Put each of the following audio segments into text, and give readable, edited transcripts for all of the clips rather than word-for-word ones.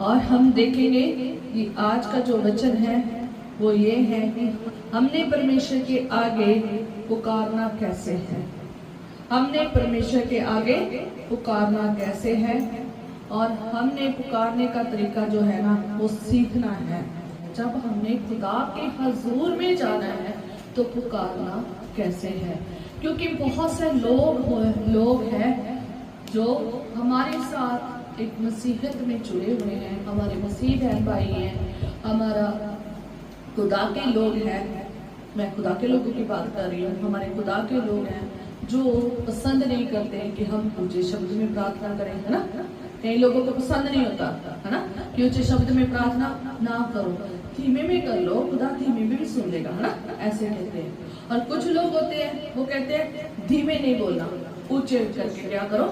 और हम देखेंगे कि आज का जो वचन है वो ये है कि हमने परमेश्वर के आगे पुकारना कैसे है। हमने परमेश्वर के आगे पुकारना कैसे है और हमने पुकारने का तरीका जो है ना वो सीखना है। जब हमने खुदा के हजूर में जाना है तो पुकारना कैसे है, क्योंकि बहुत से लोग हैं जो हमारे साथ एक मसीहत में जुड़े हुए हैं, हमारे मसीह बहन भाई हैं, हमारा खुदा के लोग हैं। मैं खुदा के लोगों की बात कर रही हूँ। हमारे खुदा के लोग हैं जो पसंद नहीं करते हैं कि हम ऊंचे शब्द में प्रार्थना करें, है ना। कई लोगों को पसंद नहीं होता है ना कि ऊंचे शब्द में प्रार्थना ना करो, धीमे में कर लो, खुदा धीमे में भी सुन लेगा, है ना, ऐसे कहते हैं। और कुछ लोग होते हैं वो कहते हैं धीमे नहीं बोलना, ऊंचे करके क्या करो,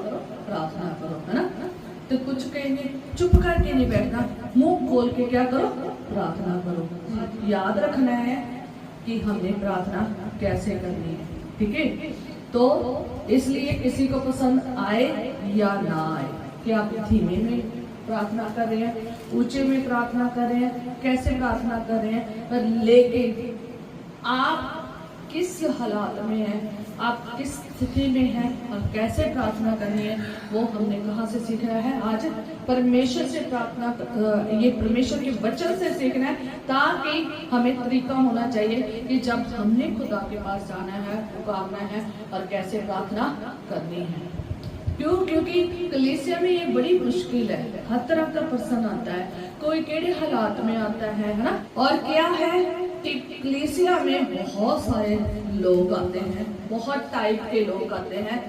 प्रार्थना करो, है ना। तो कुछ कहेंगे चुप करके नहीं बैठना, मुंह खोल के क्या करो, प्रार्थना करो। याद रखना है कि हमने प्रार्थना कैसे करनी है, ठीक है। तो इसलिए किसी को पसंद आए या ना आए कि आप धीमे में प्रार्थना कर रहे हैं, ऊंचे में प्रार्थना कर रहे हैं, कैसे प्रार्थना कर रहे हैं, पर लेकिन आप किस हालात में हैं, आप किस स्थिति में हैं और कैसे प्रार्थना करनी है वो हमने कहाँ से सीखना है। आज परमेश्वर से प्रार्थना, ये परमेश्वर के वचन से सीखना है, ताकि हमें तरीका होना चाहिए कि जब हमने खुदा के पास जाना है, पुकारना है और कैसे प्रार्थना करनी है। क्यों? क्योंकि कलीसिया में ये बड़ी मुश्किल है। हर तरह का पर्सन आता है, कोई केड़े हालात में आता है ना। और क्या है कि कलीसिया में बहुत सारे लोग आते हैं, बहुत टाइप के लोग आते हैं,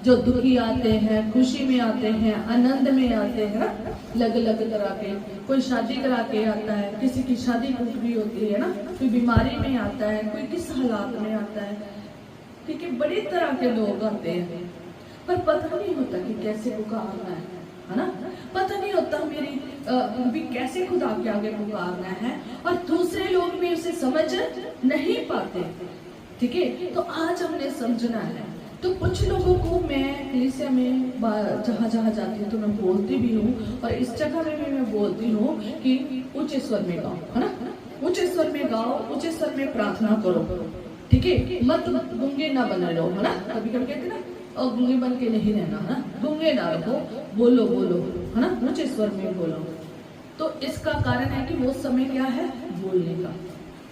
जो दुखी आते हैं, खुशी में आते हैं, आनंद में आते हैं ना, अलग अलग तरह के। कोई शादी करा के आता है, किसी की शादी टूट भी होती है ना, कोई बीमारी में आता है, कोई किस हालात में आता है, ठीक है। बड़ी तरह के लोग आते हैं, पर पता नहीं होता कि कैसे पुकारना है ना। पता नहीं होता मेरी भी कैसे खुदा के आगे पुकारना है, और दूसरे लोग भी उसे समझ नहीं पाते, ठीक है। तो आज हमने समझना है। तो कुछ लोगों को मैं कलीसिया में जहाँ जहाँ जाती हूँ तो मैं बोलती भी हूँ, और इस जगह में भी मैं बोलती हूँ कि ऊंचे स्वर में गाओ, है ना, ऊंचे स्वर में गाओ, ऊंचे स्वर में प्रार्थना करो, ठीक है। मत गूंगे ना बने रहो, है ना। कभी कभी कहते ना, और गूंगे बन के नहीं रहना, है ना, गूंगे ना रहो, बोलो बोलो, है ना, ऊंचे स्वर में बोलो। तो इसका कारण है कि वो समय क्या है, बोलने का,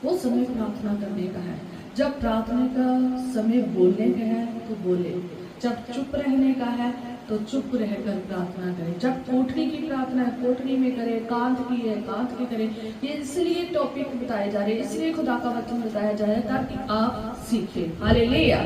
वो समय प्रार्थना करने का है। जब प्रार्थना का समय बोलने का है तो बोले, जब चुप रहने का है तो चुप रहकर प्रार्थना करें, जब कोठरी की प्रार्थना है कोठरी में करें, एकांत की है एकांत की करें। ये इसलिए टॉपिक बताए जा रहे हैं, इसलिए खुदा का वचन बताया जा रहा है, ताकि आप सीखें। हालेलुया,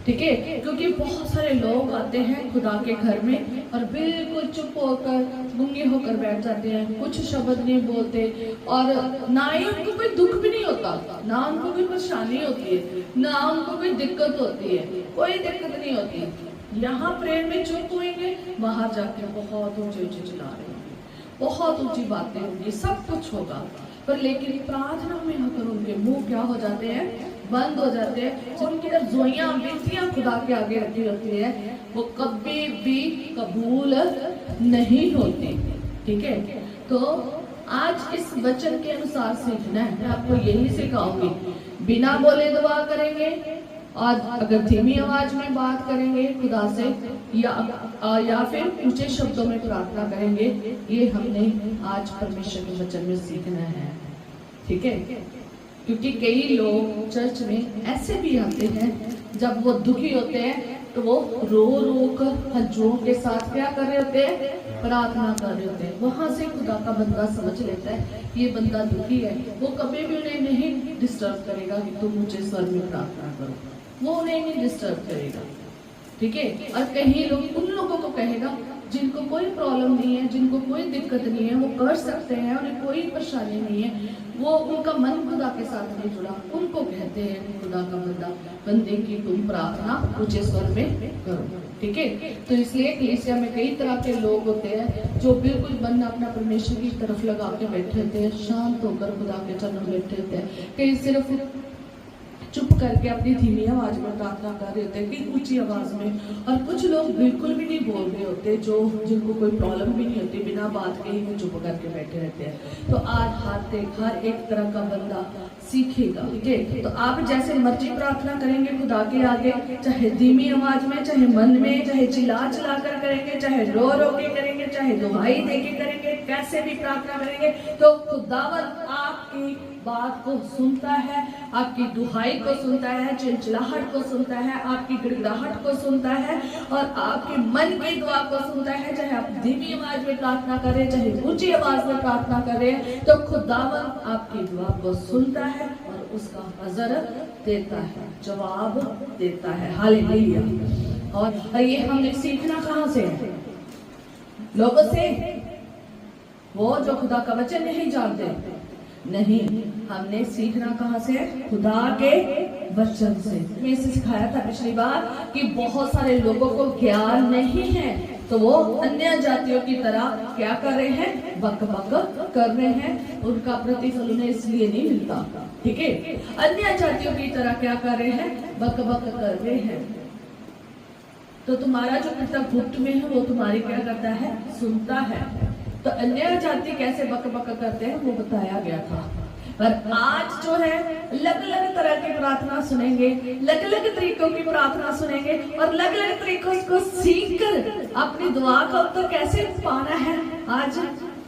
ठीक है। क्योंकि बहुत सारे लोग आते हैं खुदा के घर में और बिल्कुल चुप होकर, गूंगे होकर बैठ जाते हैं, कुछ शब्द नहीं बोलते, और ना ही उनको कोई दुख भी नहीं होता, ना उनको कोई परेशानी होती है, ना उनको कोई दिक्कत होती है, कोई दिक्कत नहीं होती। यहाँ प्रेयर में चुप होंगे, बाहर जाके बहुत ऊंचे ऊंचे चिल्ला रहे होंगे, बहुत ऊंची बातें होंगी, सब कुछ होगा, पर लेकिन प्रार्थना में आकर उनके मुंह क्या हो जाते हैं, बंद हो जाते हैं। उनकी रज़ोइयां विनतियां खुदा के आगे रखी होती है, वो कभी भी कबूल नहीं होती, ठीक है। तो आज इस वचन के अनुसार सीखना है। मैं आपको यही सिखाऊंगी, बिना बोले दुआ करेंगे, और अगर धीमी आवाज में बात करेंगे खुदा से, या फिर ऊंचे शब्दों में प्रार्थना करेंगे, ये हमने आज परमेश्वर के वचन में सीखना है, ठीक है। क्योंकि कई लोग चर्च में ऐसे भी आते हैं, जब वो दुखी होते हैं तो वो रो रो कर हजूम के साथ क्या कर रहे होते हैं, प्रार्थना कर रहे होते हैं। वहां से खुदा का बंदा समझ लेता है ये बंदा दुखी है, वो कभी भी उन्हें नहीं डिस्टर्ब करेगा कि तुम ऊंचे स्वर में प्रार्थना करो, वो उन्हें नहीं डिस्टर्ब करेगा, ठीक है। और कहीं लोग उन लोगों को कहेगा जिनको कोई प्रॉब्लम नहीं है, जिनको कोई दिक्कत नहीं है, वो कर सकते हैं, उन्हें कोई परेशानी नहीं है, वो उनका मन खुदा के साथ नहीं जुड़ा, उनको कहते हैं खुदा का बंदे की तुम प्रार्थना ऊंचे स्वर में करो, ठीक है। तो इसलिए कलीसिया में कई तरह के लोग होते हैं जो बिल्कुल मन अपना परमेश्वर की तरफ लगा के बैठे होते हैं, शांत होकर खुदा के चरणों में बैठे होते हैं। कई सिर्फ चुप करके अपनी धीमी आवाज में प्रार्थना कर रहे होते हैं कि ऊंची आवाज में, और कुछ लोग बिल्कुल भी नहीं बोल रहे होते, जो जिनको कोई प्रॉब्लम भी नहीं होती, बिना बात के ही वो चुप करके बैठे रहते हैं। तो आज हर एक तरह का बंदा सीखेगा, ठीक है। तो आप जैसे मर्जी प्रार्थना करेंगे खुदा के आगे, चाहे धीमी आवाज में, चाहे मन में, चाहे चिल्ला चिल्ला कर करेंगे, चाहे रो रो के करेंगे, चाहे दुहाई दे के करेंगे, कैसे भी प्रार्थना करेंगे, तो खुदावंद आपकी बात को सुनता है, आपकी दुहाई को सुनता है, चिलचिलाहट को सुनता है, आपकी गिड़गिड़ाहट को सुनता है, और आपके मन की दुआ को सुनता है। चाहे आप धीमी आवाज में प्रार्थना करें, चाहे ऊंची आवाज में प्रार्थना करें, तो खुदावंद आपकी दुआ को सुनता है और उसका अजर देता है, जवाब देता है। हालेलुया। और ये हमने सीखना कहां से है? लोगों से, वो जो खुदा का वचन नहीं जानते, नहीं, हमने सीखना कहां से? खुदा के वचन से। मैं इसे सिखाया था पिछली बार कि बहुत सारे लोगों को ज्ञान नहीं है, तो वो अन्य जातियों की तरह क्या कर रहे हैं? बक बक कर रहे हैं। उनका प्रतिफल उन्हें इसलिए नहीं मिलता, ठीक है। अन्य जातियों की तरह क्या कर रहे हैं? बक बक कर रहे हैं। तो तुम्हारा जो पिता गुप्त में है वो तुम्हारी क्या करता है? सुनता है। तो अन्य जाति कैसे बक बक करते हैं वो बताया गया था। पर आज जो है अलग अलग तरह की प्रार्थना सुनेंगे, अलग अलग तरीकों की प्रार्थना सुनेंगे, और अलग अलग तरीकों को सीख कर अपनी दुआ का उत्तर कैसे पाना है। आज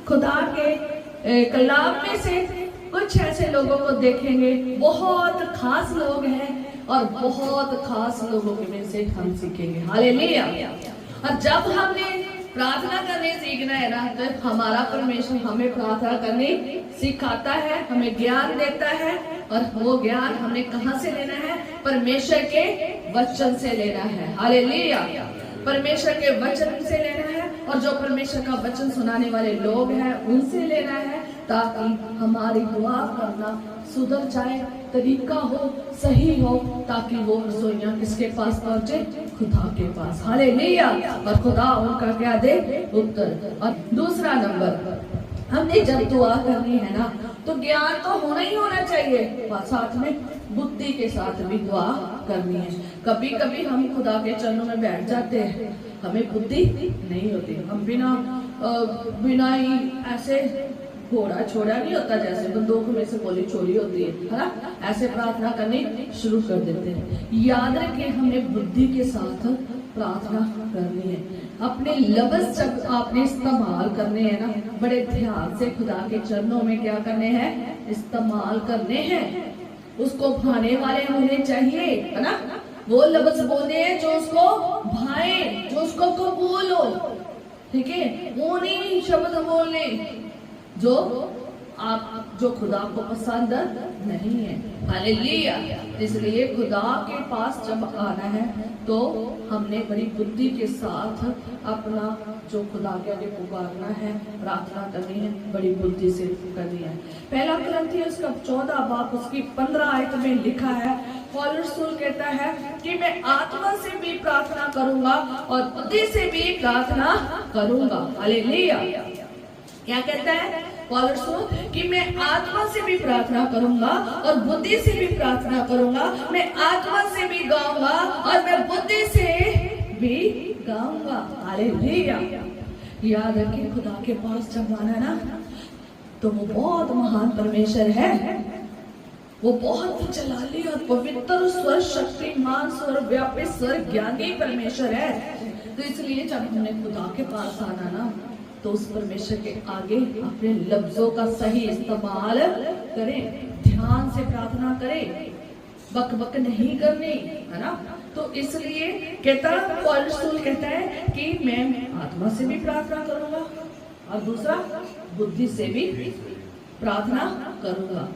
खुदा के कलाम में से कुछ ऐसे लोगों को देखेंगे, बहुत खास लोग हैं, और बहुत खास लोगों में से हम सीखेंगे। हालेलुया। और जब हमने प्रार्थना करने सीखना है ना, तो हमारा परमेश्वर हमें प्रार्थना करने सिखाता है, हमें ज्ञान देता है, और वो ज्ञान हमने कहां से लेना है? परमेश्वर के वचन से लेना है। हालेलुया। परमेश्वर के वचन से लेना है, और जो परमेश्वर का वचन सुनाने वाले लोग हैं उनसे लेना है, ताकि हमारी दुआ करना सुधर जाए, तरीका हो, सही हो, ताकि वो रसोइयां किसके पास पहुंचे? खुदा के पास। हालेलुया। और खुदा उनका क्या दे? उत्तर। और दूसरा नंबर, हमने जब दुआ करनी है ना, तो ज्ञान तो होना ही होना चाहिए, साथ में बुद्धि के साथ भी दुआ करनी है। कभी कभी हम खुदा के चरणों में बैठ जाते हैं, हमें बुद्धि नहीं होती, हम बिना ही ऐसे घोड़ा छोड़ा नहीं होता, जैसे बंदूक में से गोली चोरी होती है ना, ऐसे प्रार्थना करनी शुरू कर देते हैं। याद रखिए, हमें बुद्धि के साथ प्रार्थना करनी है। अपने लफ्ज जब आपने इस्तेमाल करने हैं ना, बड़े ध्यान से खुदा के चरणों में क्या करने हैं? इस्तेमाल करने हैं। उसको भाने वाले होने चाहिए, है ना। वो लफ्ज बोले जो उसको भाए, जो उसको कबूल हो, ठीक है। वो नहीं शब्द बोलने जो खुदा को पसंद नहीं है। हालेलुया। इसलिए खुदा के पास जब आना है तो हमने बड़ी बुद्धि के साथ अपना जो खुदा के आगे पुकारना है, प्रार्थना करनी है, बड़ी बुद्धि से करनी है। पहला कुरिन्थियों उसका 14 बाब उसकी 15 आयत में लिखा है, पौलुस कहता है कि मैं आत्मा से भी प्रार्थना करूंगा और बुद्धि से भी प्रार्थना करूंगा। हालेलुया। क्या कहता है पौलुस? कि मैं आत्मा से भी प्रार्थना करूंगा और बुद्धि से भी प्रार्थना करूंगा, मैं आत्मा से भी गाऊंगा और मैं बुद्धि से भी गाऊंगा। हालेलुया। याद रखिए, खुदा के पास जब आना ना, तो वो बहुत महान परमेश्वर है, वो बहुत जलाली और पवित्र, स्वर शक्तिमान, स्वर व्यापी, स्वर ज्ञानी परमेश्वर है। तो इसलिए जब हमने खुदा के पास आना ना, तो उस परमेश्वर के आगे अपने लफ्जों का सही इस्तेमाल करें, ध्यान से प्रार्थना करें, बक बक नहीं करनी, है ना। तो इसलिए पौलुस कहता है कि मैं आत्मा से भी प्रार्थना करूंगा और दूसरा बुद्धि से भी प्रार्थना करूंगा।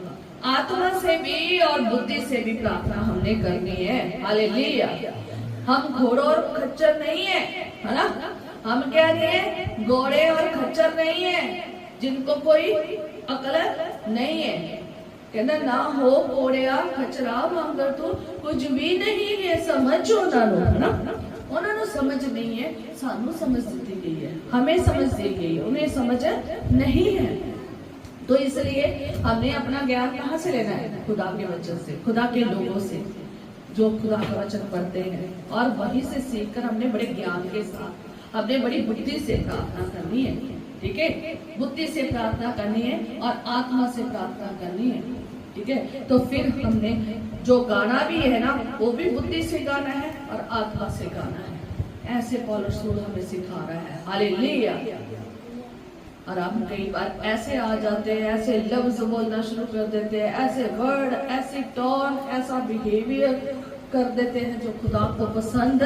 आत्मा से भी और बुद्धि से भी प्रार्थना हमने करनी है। हालेलुया। हम घोड़ों और खच्चर नहीं है ना। हम क्या है? घोड़े और खच्चर नहीं है, जिनको कोई अकल नहीं है। कहना ना हो घोड़िया खचरा मगर तू कुछ भी नहीं है, समझो ना लो, है ना। उन्होंने समझ नहीं है, सानू समझ दी गई है, हमें समझ दी गई है, उन्हें समझ नहीं है। तो इसलिए हमने अपना ज्ञान कहाँ से लेना है? खुदा के वचन से, खुदा के लोगों से जो खुदा का वचन पढ़ते हैं, और वहीं से सीखकर हमने बड़े ज्ञान के साथ, हमने बड़ी बुद्धि से प्रार्थना करनी है। ठीक है, बुद्धि से प्रार्थना करनी है और आत्मा से प्रार्थना करनी है। ठीक है, तो फिर हमने जो गाना भी है ना, वो भी बुद्धि से गाना है और आत्मा से गाना है। ऐसे पौलुस हमें सिखा रहा है। हालेलुया। और हम कई बार ऐसे आ जाते हैं, ऐसे लफ्ज बोलना शुरू कर देते हैं, ऐसे वर्ड, ऐसी टोन, ऐसा बिहेवियर कर देते हैं जो खुदा को पसंद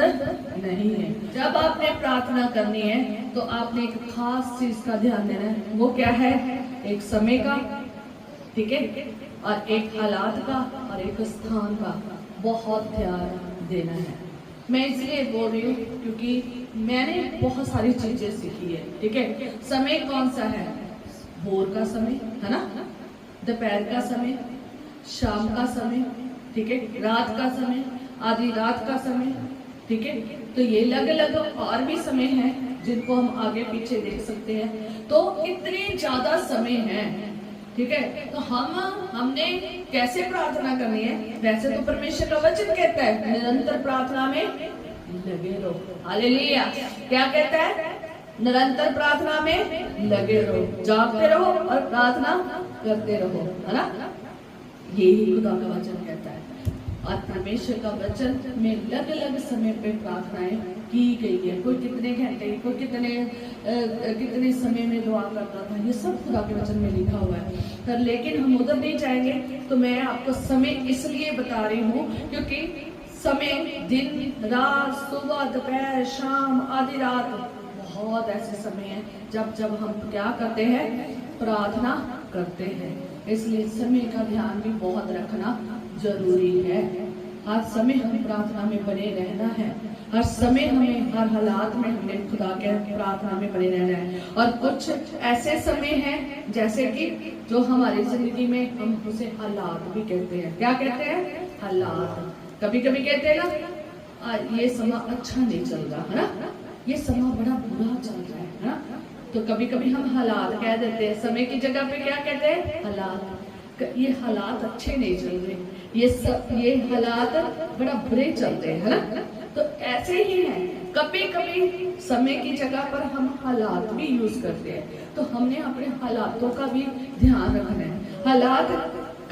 नहीं है। जब आपने प्रार्थना करनी है तो आपने एक खास चीज का ध्यान देना है। वो क्या है? एक समय का, ठीक है, और एक हालात का और एक स्थान का बहुत ध्यान देना है। मैं इसलिए बोल रही हूँ क्योंकि मैंने बहुत सारी चीजें सीखी है। ठीक है, समय कौन सा है? भोर का समय है ना, दोपहर का समय, शाम का समय, ठीक है, रात का समय, आधी रात का समय। ठीक है, तो ये अलग अलग और भी समय है जिनको हम आगे पीछे देख सकते हैं। तो इतने ज्यादा समय है। ठीक है, तो हमने कैसे प्रार्थना करनी है? वैसे तो परमेश्वर का वचन कहता है निरंतर प्रार्थना में लगे रहो। हालेलुया। क्या कहता है? निरंतर प्रार्थना में लगे रहो, जागते रहो और प्रार्थना करते रहो, है ना? यही खुदा का वचन कहता है। और परमेश्वर का वचन में अलग अलग समय पे प्रार्थनाएं की गई है। कोई कितने घंटे, कोई कितने समय में दुआ करता था, ये सब खुदा के वचन में लिखा हुआ है। पर लेकिन हम उधर नहीं जाएंगे। तो मैं आपको समय इसलिए बता रही हूँ क्योंकि समय दिन रात, सुबह, दोपहर, शाम, आधी रात, बहुत ऐसे समय हैं जब हम क्या करते हैं? प्रार्थना करते हैं। इसलिए समय का ध्यान भी बहुत रखना जरूरी है। हर समय हमें प्रार्थना में बने रहना है। हर समय हमें, हर हालात में हमें खुदा के प्रार्थना में बने रहना है। और कुछ ऐसे समय हैं जैसे कि जो हमारी जिंदगी में हम उसे हालात भी कहते हैं। क्या कहते हैं? हालात। कभी कभी कहते हैं ना, ये समा अच्छा नहीं चल रहा है ना, ये समा बड़ा बुरा चल रहा है ना। तो कभी कभी हम हालात कह देते हैं, समय की जगह पे क्या कहते हैं? हालात। ये हालात अच्छे नहीं चल रहे, ये हालात बड़ा बुरे चलते हैं, है ना। तो ऐसे ही है, कभी कभी समय की जगह पर हम हालात भी यूज करते हैं। तो हमने अपने हालातों का भी ध्यान रखना है। हालात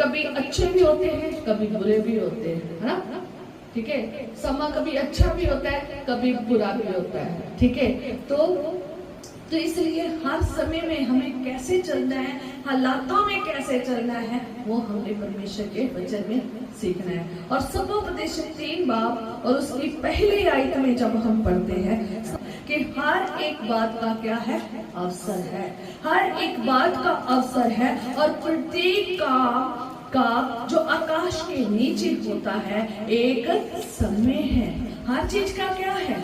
कभी अच्छे भी होते हैं, कभी बुरे भी होते हैं, है ना। ठीक है, समय कभी अच्छा भी होता है, कभी बुरा भी होता है। ठीक है, तो इसलिए हर समय में हमें कैसे चलना है, हालातों में कैसे चलना है, वो हमने परमेश्वर के वचन में सीखना है। और सबोपदेश 3 बाब और उसकी पहली आयत में जब हम पढ़ते हैं कि हर एक बात का क्या है? अवसर है। हर एक बात का अवसर है और प्रत्येक का जो आकाश के नीचे होता है एक समय है। हर चीज का क्या है?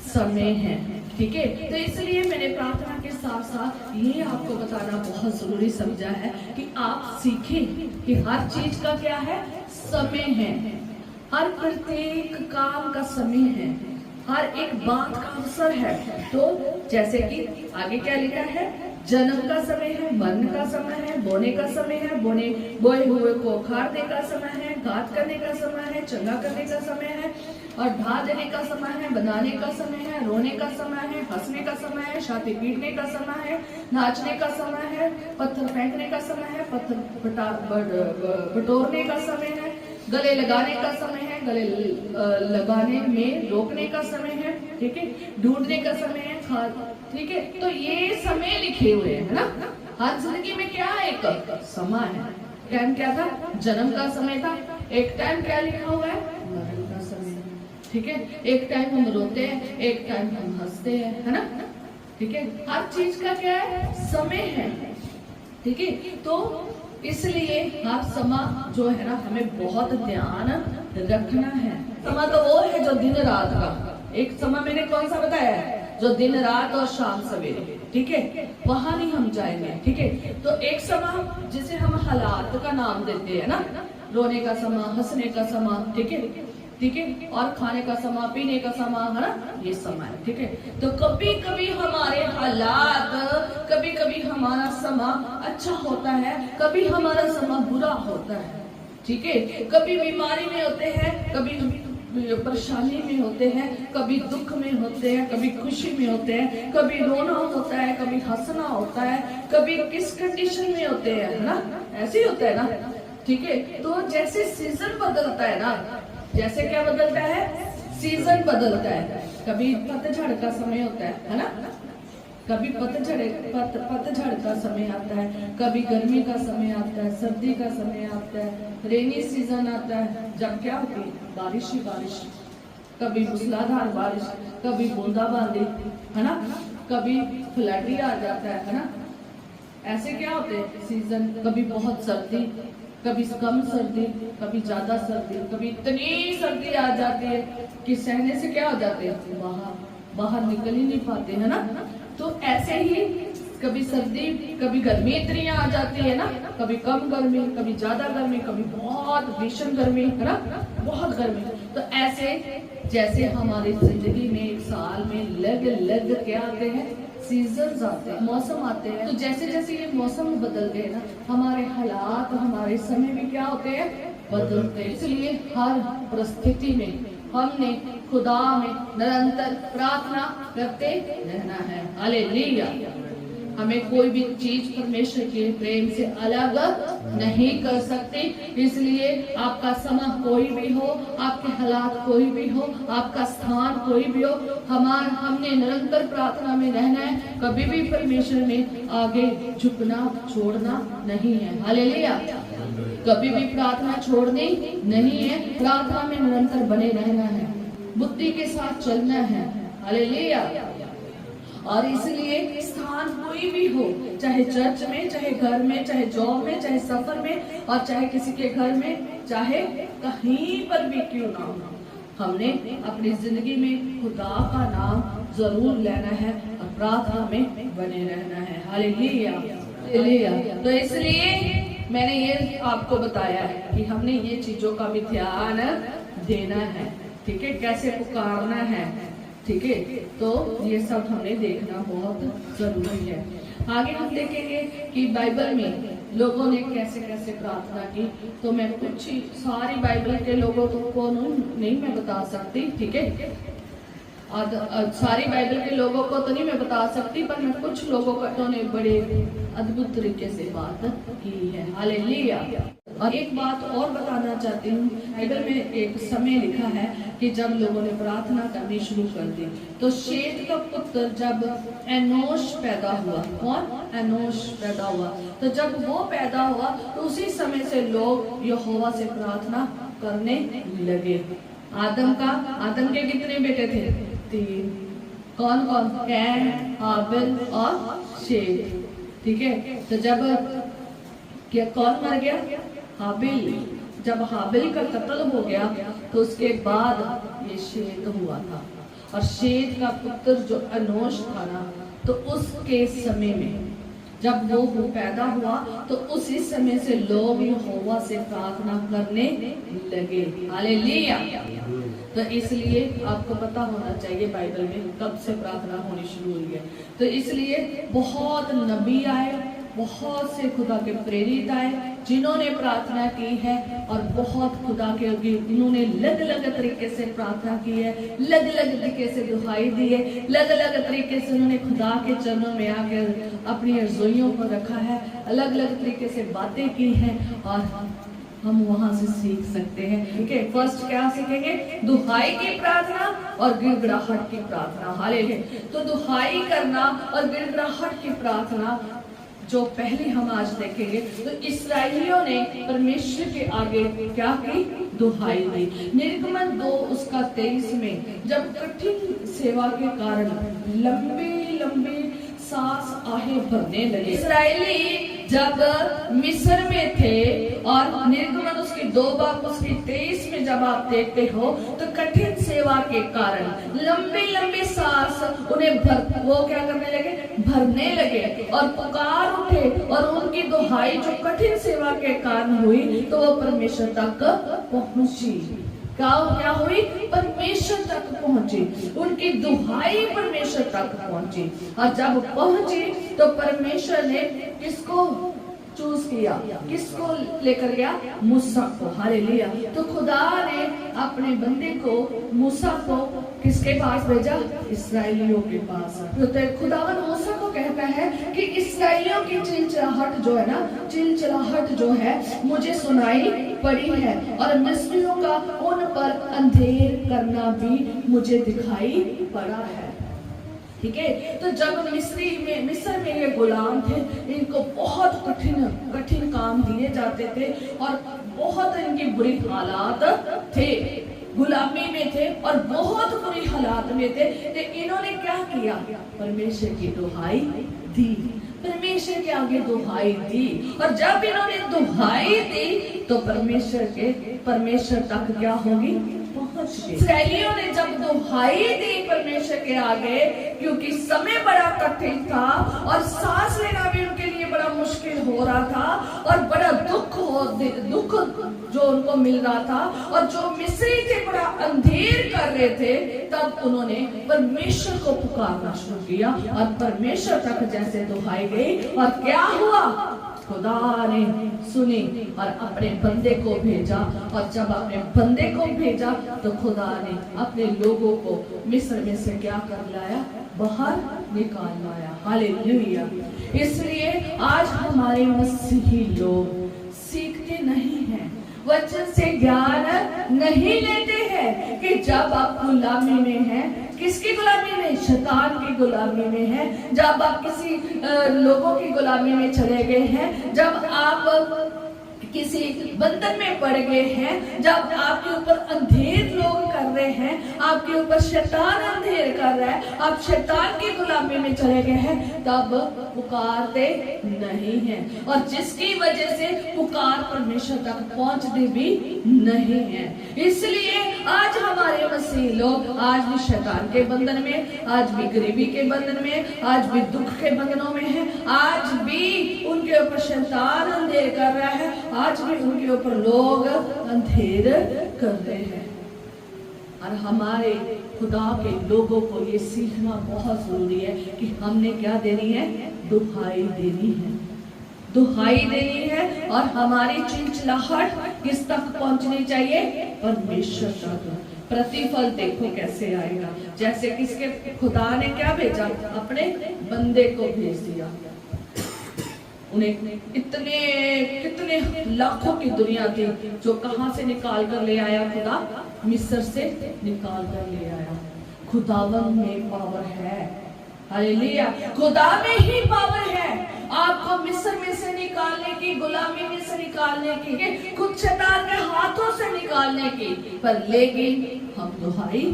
समय है। ठीक है, तो इसलिए मैंने प्रार्थना के साथ साथ ये आपको बताना बहुत जरूरी समझा है कि आप सीखें कि हर चीज का क्या है? समय है। हर प्रत्येक काम का समय है, हर एक बात का अवसर है। तो जैसे कि आगे क्या लिखा है? जन्म का समय है, मरण का समय है, बोने का समय है, बोए हुए को उखाड़ने का समय है, घात करने का समय है, चंगा करने का समय है, और ढा देने का समय है, बनाने का समय है, रोने का समय है, हंसने का समय है, छाती पीटने का समय है, नाचने का समय है, पत्थर फेंकने का समय है, पत्थर बटोरने का समय है, गले लगाने का समय है, गले लगाने में रोकने का समय है। ठीक है, ढूंढने का समय है। ठीक है, तो ये समय लिखे हुए हैं ना। हर जिंदगी में क्या है? एक समय है। टाइम क्या था? जन्म का समय था। एक टाइम क्या लिखा हुआ है? मरण का समय। ठीक है, एक टाइम हम रोते हैं, एक टाइम हम हंसते हैं, है ना। ठीक है, हर चीज का क्या है? समय है। ठीक है, तो इसलिए हर समय जो है ना हमें बहुत ध्यान रखना है। समय तो वो है जो दिन रात का। एक समय मैंने कौन सा बताया है? जो दिन रात और शाम सवेरे। ठीक है, वहां नहीं हम जाएंगे। ठीक है, तो एक समय जिसे हम हालात का नाम देते हैं ना, रोने का समय, हंसने का समय। ठीक है, ठीक है, और खाने का समय, पीने का समय, है ना, ये समय, ठीक है। तो कभी कभी हमारे हालात, कभी कभी हमारा समय अच्छा होता है, कभी हमारा समय बुरा होता है, ठीक है। कभी बीमारी में होते हैं, कभी परेशानी में होते हैं, कभी दुख में होते हैं, कभी खुशी में होते हैं, कभी रोना होता है, कभी हंसना होता है, कभी किस कंडीशन में होते हैं, है ना, ऐसे ही होता है ना, ठीक है। तो जैसे सीजन बदलता है ना, जैसे क्या बदलता है, सीजन बदलता है। कभी पतझड़ का समय होता है ना, कभी पतझड़ का समय आता है, कभी गर्मी का समय आता है, सर्दी का समय आता है, रेनी सीजन आता है, जब क्या होती है, बारिश ही बारिश, कभी मूसलाधार बारिश, कभी बूंदाबांदी, है ना, कभी फ्लड ही आ जाता है ना। ऐसे क्या होते हैं सीजन, कभी बहुत सर्दी, कभी कम सर्दी, कभी ज्यादा सर्दी, कभी इतनी सर्दी आ जाती है कि सहने से क्या हो जाते हैं, बाहर निकल ही नहीं पाते, है ना। तो ऐसे ही कभी सर्दी, कभी गर्मी इतनी आ जाती है ना, कभी कम गर्मी, कभी ज्यादा गर्मी, कभी बहुत भीषण गर्मी, है ना, बहुत गर्मी। तो ऐसे जैसे हमारी जिंदगी में एक साल में लग क्या आते हैं, सीजन आते हैं, मौसम आते हैं। तो जैसे जैसे ये मौसम बदलते हैं ना, हमारे हालात, हमारे समय भी क्या होते हैं, बदलते हैं। इसलिए हर परिस्थिति में हमने खुदा में निरंतर प्रार्थना करते रहना है। हालेलुया। हमें कोई भी चीज परमेश्वर के प्रेम से अलग नहीं कर सकती। इसलिए आपका समय कोई भी हो, आपके हालात कोई भी हो, आपका स्थान कोई भी हो, हमने निरंतर प्रार्थना में रहना है। कभी भी परमेश्वर में आगे झुकना छोड़ना नहीं है। हालेलुया। कभी भी प्रार्थना छोड़नी नहीं है, प्रार्थना में निरंतर बने रहना है, बुद्धि के साथ चलना है। हालेलुया। और इसलिए स्थान कोई भी हो, चाहे चर्च में, चाहे घर में, चाहे जॉब में, चाहे सफर में, और चाहे किसी के घर में, चाहे कहीं पर भी क्यों ना हो, हमने अपनी जिंदगी में खुदा का नाम जरूर लेना है और प्रार्थना में बने रहना है। हालेलुया। हालेलुया। तो इसलिए मैंने ये आपको बताया है कि हमने ये चीजों का भी ध्यान देना है, ठीक है, कैसे पुकारना है, ठीक है। तो ये सब हमने देखना बहुत जरूरी है। आगे हम देखेंगे कि बाइबल में लोगों ने कैसे कैसे प्रार्थना की। तो मैं कुछ सारी बाइबल के लोगों को नहीं मैं बता सकती, ठीक है, और सारी बाइबल के लोगों को तो नहीं मैं बता सकती, पर मैं कुछ लोगों को ने बड़े अद्भुत तरीके से बात की है। हालेलुया। और एक बात और बताना चाहती हूँ, बाइबल में एक समय लिखा है कि जब लोगों ने प्रार्थना करनी शुरू कर दी, तो शेत का पुत्र जब एनोश पैदा हुआ, कौन, एनोश पैदा हुआ, तो जब वो पैदा हुआ तो उसी समय से लोग यहोवा से प्रार्थना करने लगे। आदम के कितने बेटे थे, 3। कौन कौन, कैन, हाबिल और शेत, ठीक है। तो जब क्या कौन मर गया, हाबिल। जब हाबिल का कत्ल हो गया तो उसके बाद ये शेत हुआ था, और शेत का पुत्र जो एनोश था ना, तो उसके समय में जब वो पैदा हुआ तो उसी समय से लोग यहोवा से प्रार्थना करने लगे। हालेलुया। तो इसलिए आपको पता होना चाहिए बाइबल में कब से प्रार्थना होनी शुरू हुई है। तो इसलिए बहुत नबी आए, बहुत से खुदा के प्रेरित आए जिन्होंने प्रार्थना की है, और बहुत खुदा के उन्होंने अलग अलग तरीके से प्रार्थना की है, अलग अलग तरीके से दुहाई दी है, अलग अलग तरीके से उन्होंने खुदा के चरणों में आकर अपनी रसोइयों को रखा है, अलग अलग तरीके से बातें की हैं, और हम वहां से सीख सकते हैं। ठीक है, फर्स्ट क्या सीखेंगे, दुहाई की प्रार्थना और गिड़गिड़ाहट की प्रार्थना। हालेलुया। तो दुहाई करना और गिड़गिड़ाहट की प्रार्थना जो पहले हम आज देखेंगे, तो इस्राएलियों ने परमेश्वर के आगे क्या की, दुहाई दी। निर्गमन 2 उसका 23 में जब कठिन सेवा के कारण लंबी लंबी सांस आहें भरने लगे, इस्राएली जब मिस्र में थे, और निर्गमन उसकी 2 बार उसकी 23 में जब आप देखते हो, तो कठिन सेवा के कारण लंबी लंबी सांस उन्हें वो क्या करने लगे, भरने लगे, और पुकार उठे, और उनकी दुहाई जो कठिन सेवा के कारण हुई तो वो परमेश्वर तक पहुंची। क्या हुई? परमेश्वर तक पहुंची, उनकी दुहाई परमेश्वर तक पहुंची। और जब पहुंची तो परमेश्वर ने किसको चूज किया? किसको लेकर गया? मूसा को। हालेलुया। तो खुदा ने अपने बंदे को, मूसा को किसके पास भेजा? इस्राएलियों के पास। तो खुदावन मूसा को कहता है कि इस्राएलियों की चिलचिलाहट जो है ना, चिलचिलाहट जो है मुझे सुनाई पड़ी है, और मिस्रियों का उन पर अंधेर करना भी मुझे दिखाई पड़ा है। ठीक है। तो जब मिस्र में ये गुलाम थे, इनको बहुत कठिन काम दिए जाते थे और बहुत इनकी बुरी हालात थे, गुलामी में थे और बहुत बुरी हालात में थे। तो इन्होंने क्या किया? परमेश्वर की दुहाई दी, परमेश्वर के आगे दुहाई दी। और जब इन्होंने दुहाई दी तो परमेश्वर तक क्या होगी? इस्राएलियों ने जब दुहाई दी परमेश्वर के आगे, क्योंकि समय बड़ा कठिन था और सांस लेना भी उनके लिए बड़ा मुश्किल हो रहा था और बड़ा दुख जो उनको मिल रहा था, और जो मिस्री थे बड़ा अंधेर कर रहे थे, तब उन्होंने परमेश्वर को पुकारना शुरू किया और परमेश्वर तक जैसे दुहाई गई। और क्या हुआ? खुदा ने सुनी और अपने बंदे को भेजा। और जब अपने बंदे को भेजा तो खुदा ने अपने लोगों को मिस्र में से क्या कर लाया? बाहर निकाल लाया। हालेलुया। इसलिए आज हमारे मसीही लोग सीखते नहीं हैं, वचन से ज्ञान नहीं लेते हैं कि जब आप गुलामी में हैं, किसकी गुलामी में? शैतान की गुलामी में है। जब आप किसी लोगों की गुलामी में चले गए हैं, जब आप किसी बंधन में पड़ गए हैं, जब आपके ऊपर अंधेर लोग कर रहे हैं, आपके ऊपर शैतान अंधेर कर रहा है, आप शैतान की गुलामी में चले गए हैं, तब पुकारते नहीं हैं। और जिसकी वजह से पुकार परमेश्वर तक पहुंचती भी नहीं है। इसलिए आज हमारे मसीह लोग आज भी शैतान के बंधन में, आज भी गरीबी के बंधन में, आज भी दुख के बंधनों में है, आज भी उनके ऊपर शैतान अंधेर कर रहा है, आज भी उनके ऊपर लोग अंधेर कर रहे हैं। और हमारे खुदा के लोगों को ये सीखना बहुत जरूरी है कि हमने क्या देनी है? दुहाई देनी है, दुहाई देनी है। और हमारी चिलचिलाहट किस तक पहुंचनी चाहिए? परमेश्वर तक। प्रतिफल देखो कैसे आएगा। जैसे किसके खुदा ने क्या भेजा? अपने बंदे को भेज दिया। उन्हें कितने लाखों की दुनिया थी जो कहां से निकाल कर ले आया? खुदा मिस्र से निकाल कर ले आया। खुदावन में पावर है। हालेलुया। खुदा में ही पावर है आपको मिस्र में से निकालने की, गुलामी में से निकालने की, खुद शैतान के हाथों से निकालने की। पर लेकिन हम दुहाई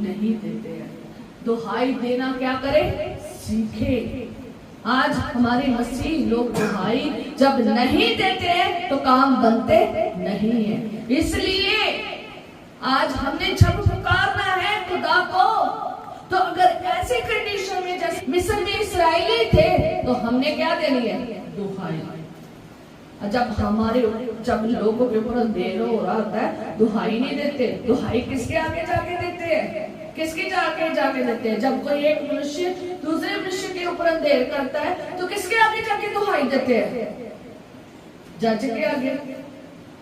नहीं देते हैं। दुहाई देना क्या करें? सीखे। आज हमारे मसीह लोग दुहाई जब नहीं देते हैं तो काम बनते नहीं है। इसलिए आज हमने जब पुकारना है खुदा को, तो अगर ऐसी कंडीशन में जैसे मिस्र में इस्राएली थे, तो हमने क्या देनी है? दुहाई। जब लोगों के ऊपर अंधेर हो रहा होता है, दुहाई नहीं देते। दुहाई किसके आगे जाके देते हैं? किसके जाके देते हैं? जब कोई एक मनुष्य दूसरे मनुष्य के ऊपर अंधेर करता है तो किसके आगे जाके दुहाई देते हैं? जज के आगे।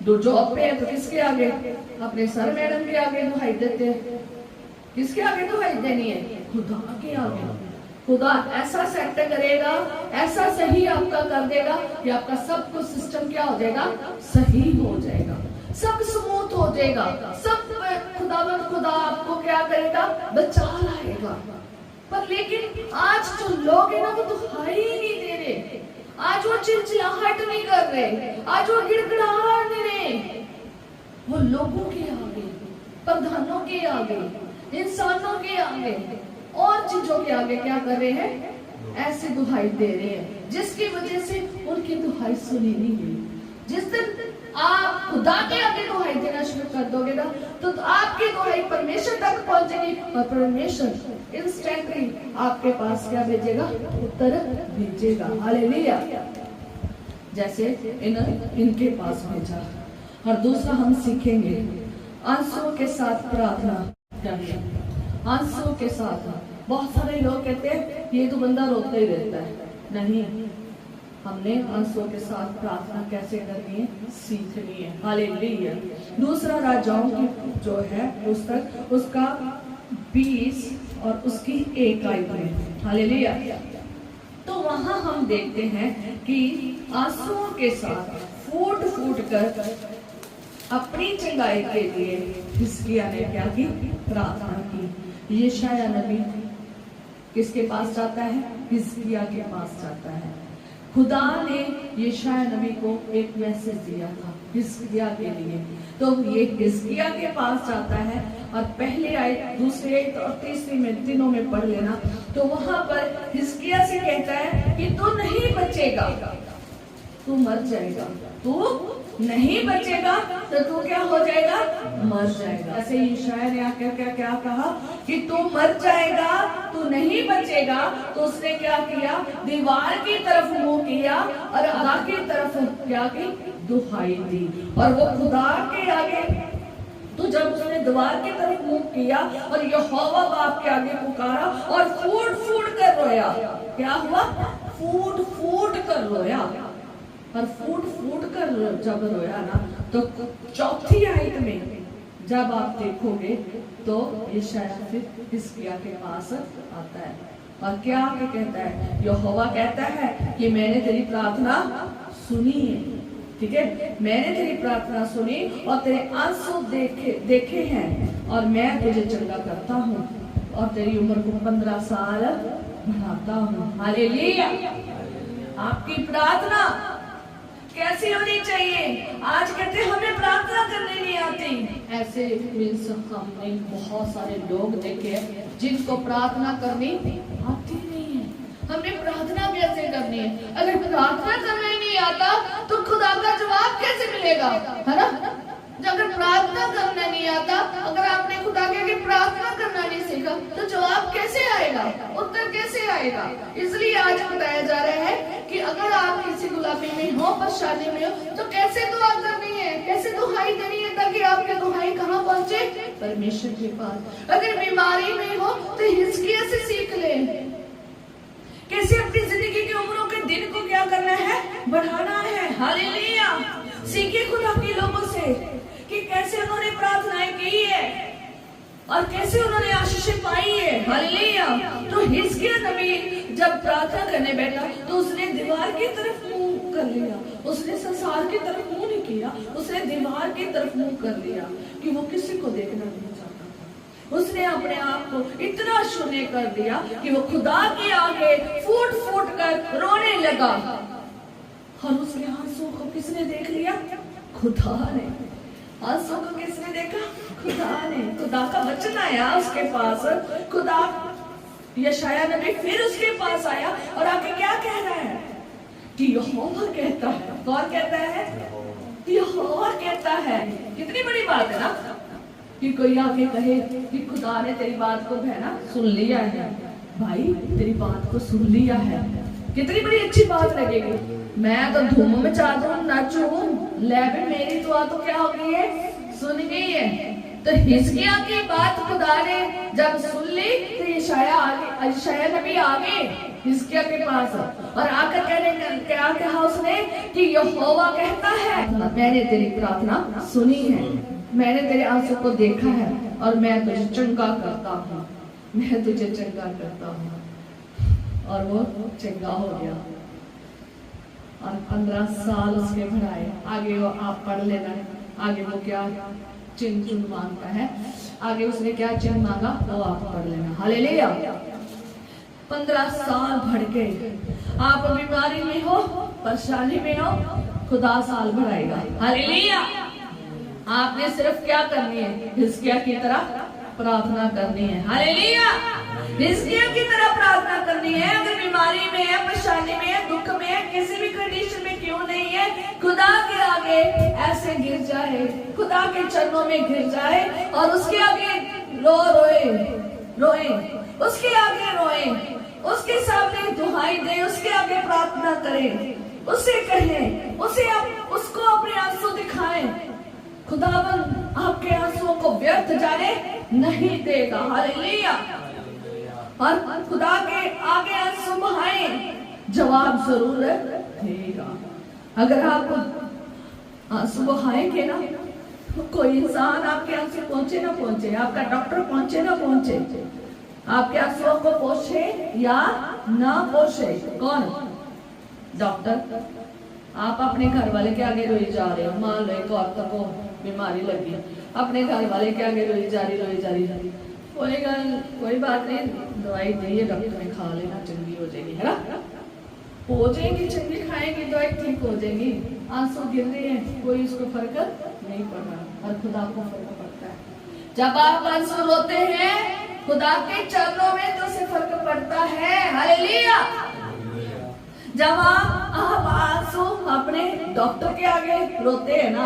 जो जॉब पे है तो किसके आगे? अपने सर मैडम के आगे दुहाई देते हैं। किसके आगे दुहाई देनी है? खुदा के आगे। खुदा ऐसा सेट करेगा, ऐसा सही आपका कर देगा कि आपका सब कुछ सिस्टम क्या हो जाएगा? सही हो जाएगा, सब स्मूथ हो जाएगा, सब खुदा आपको क्या करेगा? बचा लाएगा। पर लेकिन आज जो लोग है ना, वो दुहाई ही नहीं दे रहे। आज वो चिलचिलाहट नहीं कर रहे, आज वो गिड़गिड़ाहट नहीं रहे। वो लोगों के आगे, प्रधानों के आगे, इंसानों के आगे और चीजों के आगे क्या कर रहे हैं? ऐसे दुहाई दे रहे हैं, जिसकी वजह से उनकी दुहाई सुनी नहीं गई। जिस दिन आप खुदा के आगे दुहाई देना शुरू कर दोगे ना, तो आपकी दुहाई परमेश्वर तक पहुंचेगी और परमेश्वर इंस्टेंटली आपके पास क्या भेजेगा? उत्तर भेजेगा। हालेलुया। जैसे इनके पास भेजा। और दूसरा हम सीखेंगे, आंसुओं के साथ प्रार्थना करिए, आंसुओं के साथ। बहुत सारे लोग कहते हैं ये तो बंदा रोता ही रहता है। नहीं, हमने आंसुओं के साथ प्रार्थना कैसे करनी है सीखनी है। हालेलुया। दूसरा राजाओं की जो है पुस्तक, उसका 20 और उसकी 1 आयत में, हालेलुया। तो वहां हम देखते हैं कि आंसुओं के साथ फूट फूट कर अपनी चंगाई के लिए हिजकिय्याह ने क्या की? प्रार्थना की। यशायाह नबी किसके पास जाता है? हिजकिय्याह के पास जाता है। खुदा ने यशायाह नबी को एक मैसेज दिया था हिजकिय्याह के लिए। तो ये हिजकिय्याह के पास जाता है और पहले आयत, दूसरी आयत और तीसरी में, तीनों में पढ़ लेना। तो वहां पर हिजकिय्याह से कहता है कि तू नहीं बचेगा, तू मर जाएगा। तू नहीं बचेगा तो तू क्या हो जाएगा? मर जाएगा। ऐसे यशायाह ने आकर क्या कहा कि तू मर जाएगा, तू नहीं बचेगा। तो उसने क्या किया? दीवार की तरफ मुंह किया और खुदा की तरफ क्या की? दुहाई दी। और वो खुदा के आगे, तो जब उसने दीवार की तरफ मुंह किया और यहोवा बाप के आगे पुकारा और फूट फूट कर रोया, क्या हुआ? फूट फूट कर रोया। और फूट फूट कर जब रोया ना, तो चौथी आयत में जब आप देखोगे तो यशायाह फिर हिजकिय्याह के पास आता है और क्या कहता है? यहोवा कहता है कि मैंने तेरी प्रार्थना सुनी है, ठीक है, मैंने तेरी प्रार्थना सुनी और तेरे आंसू देखे हैं और मैं तुझे चंगा करता हूँ और तेरी उम्र को 15 साल बढ़ाता हूँ। हालेलुया। आपकी प्रार्थना कैसी होनी चाहिए? आज कहते हैं हमें प्रार्थना करने नहीं आती। ऐसे मीन्स हमने बहुत सारे लोग देखे जिनको प्रार्थना करनी आती नहीं है। हमें प्रार्थना कैसे करनी है? अगर प्रार्थना करना ही नहीं आता तो खुदा का जवाब कैसे मिलेगा? है ना? अगर प्रार्थना करना नहीं आता, अगर आपने खुदा के आगे प्रार्थना करना नहीं सीखा तो जवाब कैसे आएगा? उत्तर कैसे आएगा? इसलिए आज बताया जा रहा है कि अगर आप किसी गुलामी में हो, परेशानी में हो, तो कैसे दुआ करनी है, कैसे दुहाई देनी है ताकि आपकी दुहाई कहाँ पहुंचे? परमेश्वर के पास। अगर बीमारी में हो तो हिजकिय्याह से सीख ले कैसे अपनी जिंदगी की उम्रों के दिन को क्या करना है? बढ़ाना है। हालेलुया। सीखे खुदा के लोगों से कि कैसे उन्होंने प्रार्थनाएं की है और कैसे उन्होंने आशीषें पाई है। हालेलुया। तो हिजकिय्याह नबी जब प्रार्थना करने बैठा तो उसने दीवार की तरफ मुंह कर लिया, उसने संसार की तरफ मुंह नहीं किया, उसने दीवार की तरफ मुंह कर लिया कि वो किसी को देखना नहीं चाहता था। उसने अपने आप को इतना शून्य कर दिया कि वो खुदा के आगे फूट फूट कर रोने लगा। और उसके आंसू को किसने देख लिया? खुदा ने। आंसू को किसने देखा? खुदा ने। खुदा का वचन आया उसके पास। खुदा यशायाह नबी फिर उसके पास आया और आके क्या कह रहा है कि यहोवा कहता है। कौन कहता है? यहोवा कहता है। कितनी बड़ी बात है ना कि कोई आके कहे कि खुदा ने तेरी बात को बहना सुन लिया है। भाई तेरी बात को सुन लिया है, कितनी बड़ी अच्छी बात लगेगी। मैं तो धूम मचा दूं, नाचूं, ले भी मेरी दुआ तो क्या हो गई है? सुन गई है। तो हिजकिय्याह की बात खुदा ने जब सुन ली तो यशायाह नबी आगे हिजकिय्याह के पास और आकर क्या कहा उसने कि यहोवा कहता है मैंने तेरी प्रार्थना सुनी है, मैंने तेरे आंसू को देखा है और मैं तुझे चंगा करता हूँ, मैं तुझे चंगा करता हूँ। और वो चंगा हो गया और 15 साल उसके बढ़ाए। आगे वो आप पढ़ लेना, आगे वो क्या चिन्ह मांगता है, आगे उसने क्या चिन्ह मांगा वो आप पढ़ लेना। हालेलुया। 15 साल बढ़ गए। आप बीमारी में हो, परेशानी में हो, खुदा साल बढ़ाएगा। हालेलुया। आपने सिर्फ क्या करनी है? हिजकिय्याह की तरह प्रार्थना करनी है। हालेलुया। हिजकिय्याह की तरह प्रार्थना करनी है। अगर बीमारी में है, परेशानी में है, दुख में है, किसी भी कंडीशन में क्यों नहीं है, खुदा के आगे ऐसे गिर जाए, खुदा के चरणों में गिर जाए और उसके आगे रोए, उसके आगे रोए, उसके सामने दुहाई दे, उसके आगे प्रार्थना करें, उससे कहें, उसको अपने आंसू दिखाएं। खुदावन आपके आंसुओं को व्यर्थ जाने नहीं देगा। हालेलुया। और खुदा के आगे आंसू बहाए, जवाब जरूर देगा। अगर आप आंसू बहाएंगे ना, कोई इंसान आपके आंसू पहुंचे ना पहुंचे, आपका डॉक्टर पहुंचे ना पहुंचे, आपके आंसुओं को पोछे या ना पोछे, कौन? डॉक्टर। आप अपने घर वाले के आगे रोई जा रहे हो, मान लो एक औरत को बीमारी लगी, अपने घर वाले के आगे रोई जा रही, कोई बात नहीं, दवाई दी है डॉक्टर ने, खा लेना, चंगी हो जाएगी, है ना? हो जाएगी, चंगी खाएंगे दवाई ठीक हो जाएगी। आंसू गिर रहे हैं, कोई उसको फर्क नहीं पड़ रहा, और खुदा को फर्क पड़ता है। जब आप आंसू रोते हैं खुदा के चरणों में तो उसे फर्क पड़ता है। हालेलुया। जब आप आंसू अपने डॉक्टर के आगे रोते हैं ना,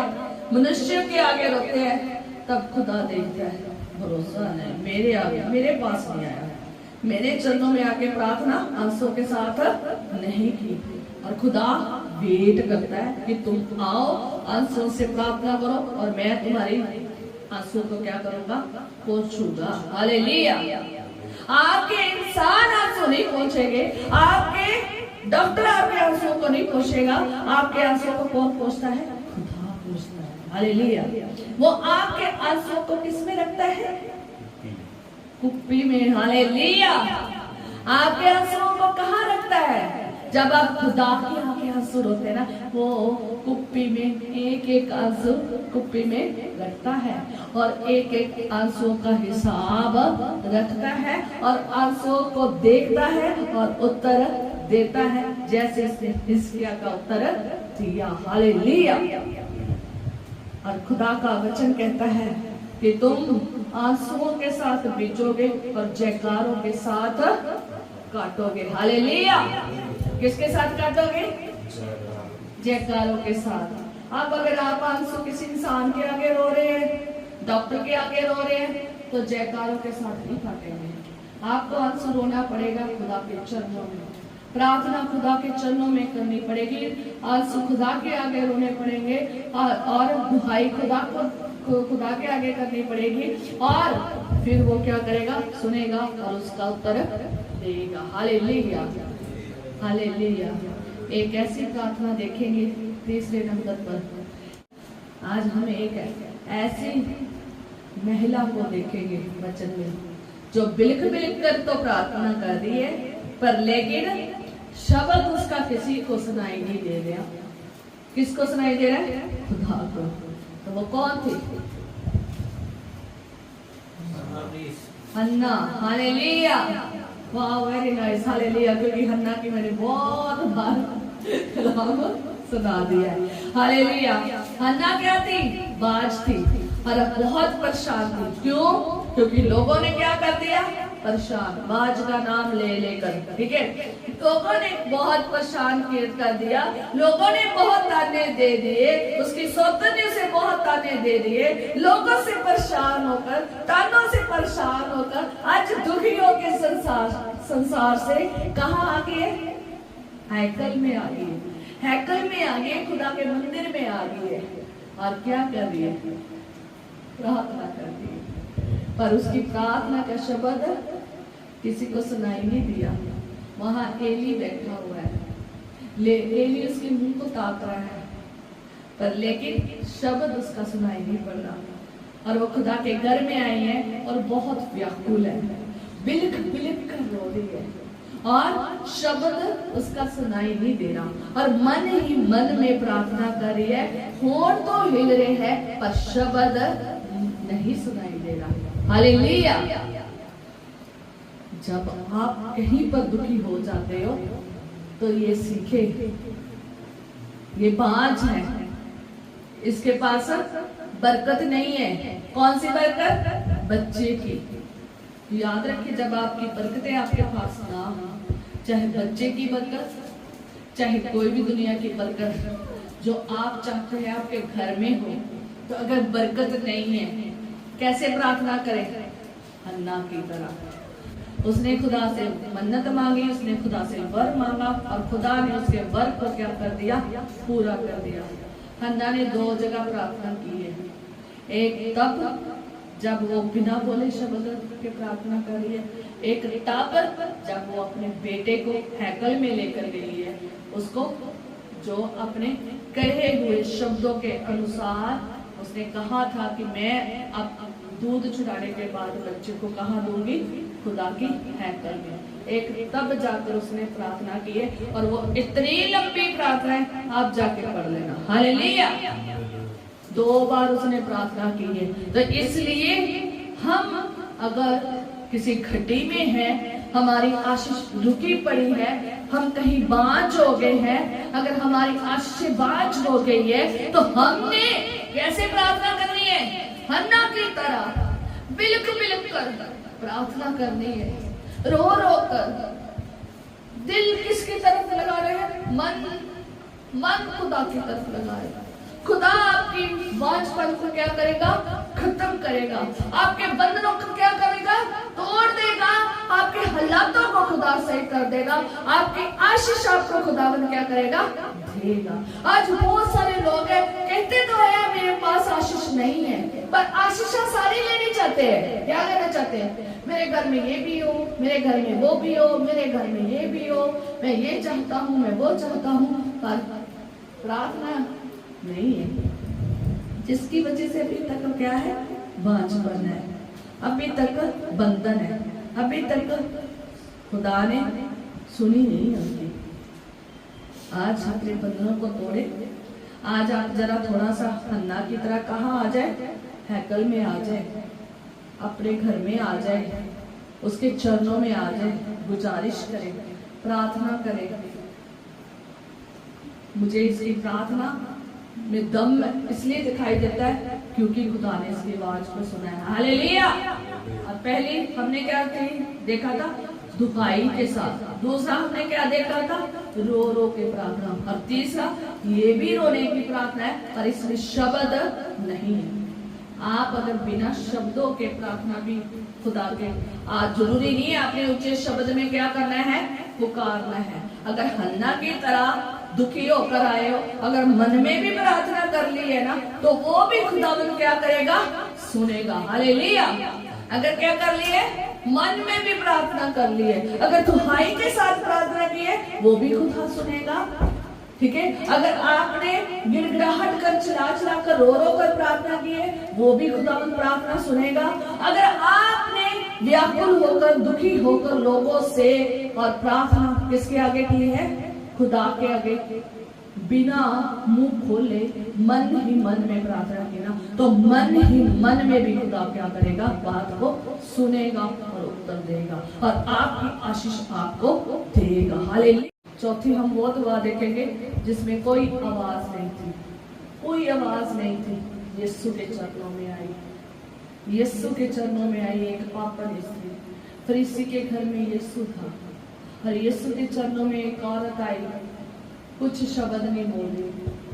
मनुष्य के आगे रोते हैं, तब खुदा देखता है, भरोसा नहीं, मेरे आगे, मेरे पास नहीं आया, मेरे चरणों में आके प्रार्थना आंसू के साथ नहीं की। और खुदा वेट करता है कि तुम आओ, आंसू से प्रार्थना करो, और मैं तुम्हारी आंसू को क्या करूंगा? पोंछूंगा। हालेलुया। आपके इंसान आंसू नहीं पोंछेंगे, आपके डॉक्टर आपके आंसू को नहीं पोंछेगा, आपके आंसू को कौन पोंछता है? खुदा पोंछता है। हालेलुया। वो आपके आंसू को किसमें रखता है? कुप्पी में। हालेलुया। आपके आंसुओं को कहाँ रखता है? जब आप खुदा के आगे आंसू रोते ना, वो कुप्पी में एक एक आंसू कुप्पी में रखता है, और एक एक आंसुओं का हिसाब रखता है, और आंसुओं को देखता है और उत्तर देता है, जैसे इसने हिजकिय्याह का उत्तर दिया। हालेलुया। और खुदा का वचन कहता है कि तुम आंसुओं के साथ बीजोगे और जयकारों के साथ काटोगे। हालेलुया। किसके साथ काटोगे? जयकारों के साथ। अब अगर आप आंसू किसी इंसान के आगे रो रहे हैं, डॉक्टर के आगे रो रहे हैं, तो जयकारों के साथ नहीं काटेंगे। आपको आंसू रोना पड़ेगा खुदा के चरणों में, प्रार्थना खुदा के चरणों में करनी पड़ेगी, आंसू खुदा के आगे रोने पड़ेंगे, और दुहाई खुदा के आगे करनी पड़ेगी, और फिर वो क्या करेगा? सुनेगा और उसका उत्तर देगा। हालेलुया। हालेलुया। एक ऐसी प्रार्थना देखेंगे तीसरे नंबर पर। आज हम एक ऐसी महिला को देखेंगे वचन में, जो बिलख बिलख कर तो प्रार्थना कर रही है, पर लेकिन शब्द उसका किसी को सुनाई नहीं दे रहा। किसको सुनाई दे रहा है? खुदा को। तो वो कौन थी? हन्ना। हालेलुया। वाह, वेरी नाइस। हालेलुया। क्योंकि हन्ना की मैंने बहुत बार कलाम सुना दिया है। हालेलुया। हन्ना क्या थी? बाज थी, और बहुत परेशान थी। क्यों? क्योंकि लोगों ने क्या कर दिया? परेशान, बाज का नाम ले लेकर, ठीक है, लोगों ने बहुत परेशान कर दिया, लोगों ने बहुत ताने दे दिए, उसकी सौतन ने उसे बहुत ताने दे दिए, लोगों से परेशान होकर, तानों से परेशान होकर आज दुखी होकर संसार से कहाँ आ गए? हैकल में आ गई। हैकल में आ गए, खुदा के मंदिर में आ गई है, और क्या कर रही है? प्रार्थना कर रही है। पर उसकी प्रार्थना का शब्द किसी को सुनाई नहीं दिया। वहां एली बैठा हुआ है, एली उसके मुंह को ताक रहा है, पर लेकिन शब्द उसका सुनाई नहीं पड़ रहा। और वो खुदा के घर में आई है और बहुत व्याकुल है, बिलख बिलख कर रो रही है, और शब्द उसका सुनाई नहीं दे रहा, और मन ही मन में प्रार्थना कर रही है, होंठ तो हिल रहे हैं पर शब्द नहीं सुनाई दे रहा। हालेलुया। जब आप कहीं पर दुखी हो जाते हो तो ये सीखे, ये बाज है, इसके पास बरकत नहीं है। कौन सी बरकत? बच्चे की। याद रखिए, जब आपकी बरकतें आपके पास ना हो, चाहे बच्चे की बरकत, चाहे कोई भी दुनिया की बरकत जो आप चाहते हैं आपके घर में हो, तो अगर बरकत नहीं है, कैसे प्रार्थना करें? हन्ना की तरह। उसने खुदा से मन्नत मांगी, उसने खुदा से वर मांगा, और खुदा ने उसके वर को क्या कर दिया? पूरा कर दिया। हन्ना ने 2 जगह प्रार्थना की है। एक तब जब वो बिना बोले शब्द के प्रार्थना कर रही है, एक तब जब वो अपने बेटे को हैकल में लेकर गई है, उसको जो अपने कहे हुए शब्दों के अनुसार उसने कहा था कि मैं अब दूध छुड़ाने के बाद बच्चे को कहाँ दूंगी, खुदा की हैकल में। एक तब जाकर उसने प्रार्थना की है, और वो इतनी लंबी प्रार्थना है, आप जाके पढ़ लेना। हालेलुया। 2 बार उसने प्रार्थना की है। तो इसलिए हम अगर किसी घटी में है, हमारी आशीष रुकी पड़ी है, हम कहीं बाँझ हो गए हैं, अगर हमारी आशीष बाँझ हो गई है, तो हमने कैसे प्रार्थना करनी है? हन्ना की तरह बिलक बिलक कर प्रार्थना करनी है, रो रो कर। दिल किसकी तरफ लगा रहे हैं? मन खुदा की तरफ लगा रहे हैं। खुदा आपकी बाँझपन को क्या करेगा? खत्म करेगा। आपके बंधनों को क्या करेगा? तोड़ देगा। आपके हालातों को खुदा सही कर देगा। आपकी आशीष आपको खुदावंद क्या करेगा? देगा। आज बहुत सारे लोग हैं, कहते तो है मेरे पास आशीष नहीं है, पर आशीषा सारी लेनी चाहते हैं। क्या लेना चाहते हैं? मेरे घर में ये भी हो, मेरे घर में वो भी हो, मेरे घर में ये भी हो, मैं ये चाहता हूँ, मैं वो चाहता हूँ, पर प्रार्थना नहीं है। जिसकी वजह से अभी तक क्या है? बाँझपन है, अभी तक बंधन है, अभी तक खुदा ने सुनी नहीं उनकी। आज अपने बंधनों को तोड़े। आज आप जरा थोड़ा सा हन्ना की तरह कहाँ आ जाए? हैकल में आ जाए, अपने घर में आ जाए, उसके चरणों में आ जाए, गुजारिश करें, प्रार्थना करें। मुझे इसकी प्रार्थना में दम इसलिए दिखाई देता है क्योंकि खुदा ने इसकी आवाज को सुना है। हालेलुया। अब पहले हमने क्या देखा था? दुखाई के साथ। दूसरा हमने क्या देखा था? रो रो के प्रार्थना। और तीसरा ये भी रोने की प्रार्थना है, पर इसमें शब्द नहीं है। आप अगर बिना शब्दों के प्रार्थना भी खुदा के, आज जरूरी नहीं है आपने ऊंचे शब्द में क्या करना है? पुकारना है। अगर हन्ना की तरह दुखी होकर आए हो, अगर मन में भी प्रार्थना कर ली है ना, तो वो भी खुदावंद क्या करेगा? सुनेगा। हालेलुया। अगर क्या कर ली है? मन में भी प्रार्थना कर ली है, अगर दुहाई के साथ प्रार्थना की है, वो भी खुदा सुनेगा। ठीक है। अगर आपने गिड़गिड़ाहट कर, चिल्ला चिल्ला कर, रो रो कर प्रार्थना की है, वो भी खुदावंद प्रार्थना सुनेगा। अगर आपने व्याकुल होकर, दुखी होकर लोगों से और प्रार्थना किसके आगे की है? खुदा के आगे, बिना मुंह खोले मन ही मन में प्रार्थना की ना, तो मन ही मन में भी खुदा क्या करेगा? बात को सुनेगा और उत्तर देगा, और आपकी आशीष आपको देगा। हालेलुया। चौथी हम वो दुआ देखेंगे जिसमें कोई आवाज नहीं थी, कोई आवाज नहीं थी। यीशु के चरणों में आई, यीशु के चरणों में आई एक पापन स्त्री। फरीसी के घर में यीशु था, और यीशु के चरणों में एक औरत आई, कुछ शब्द नहीं बोली,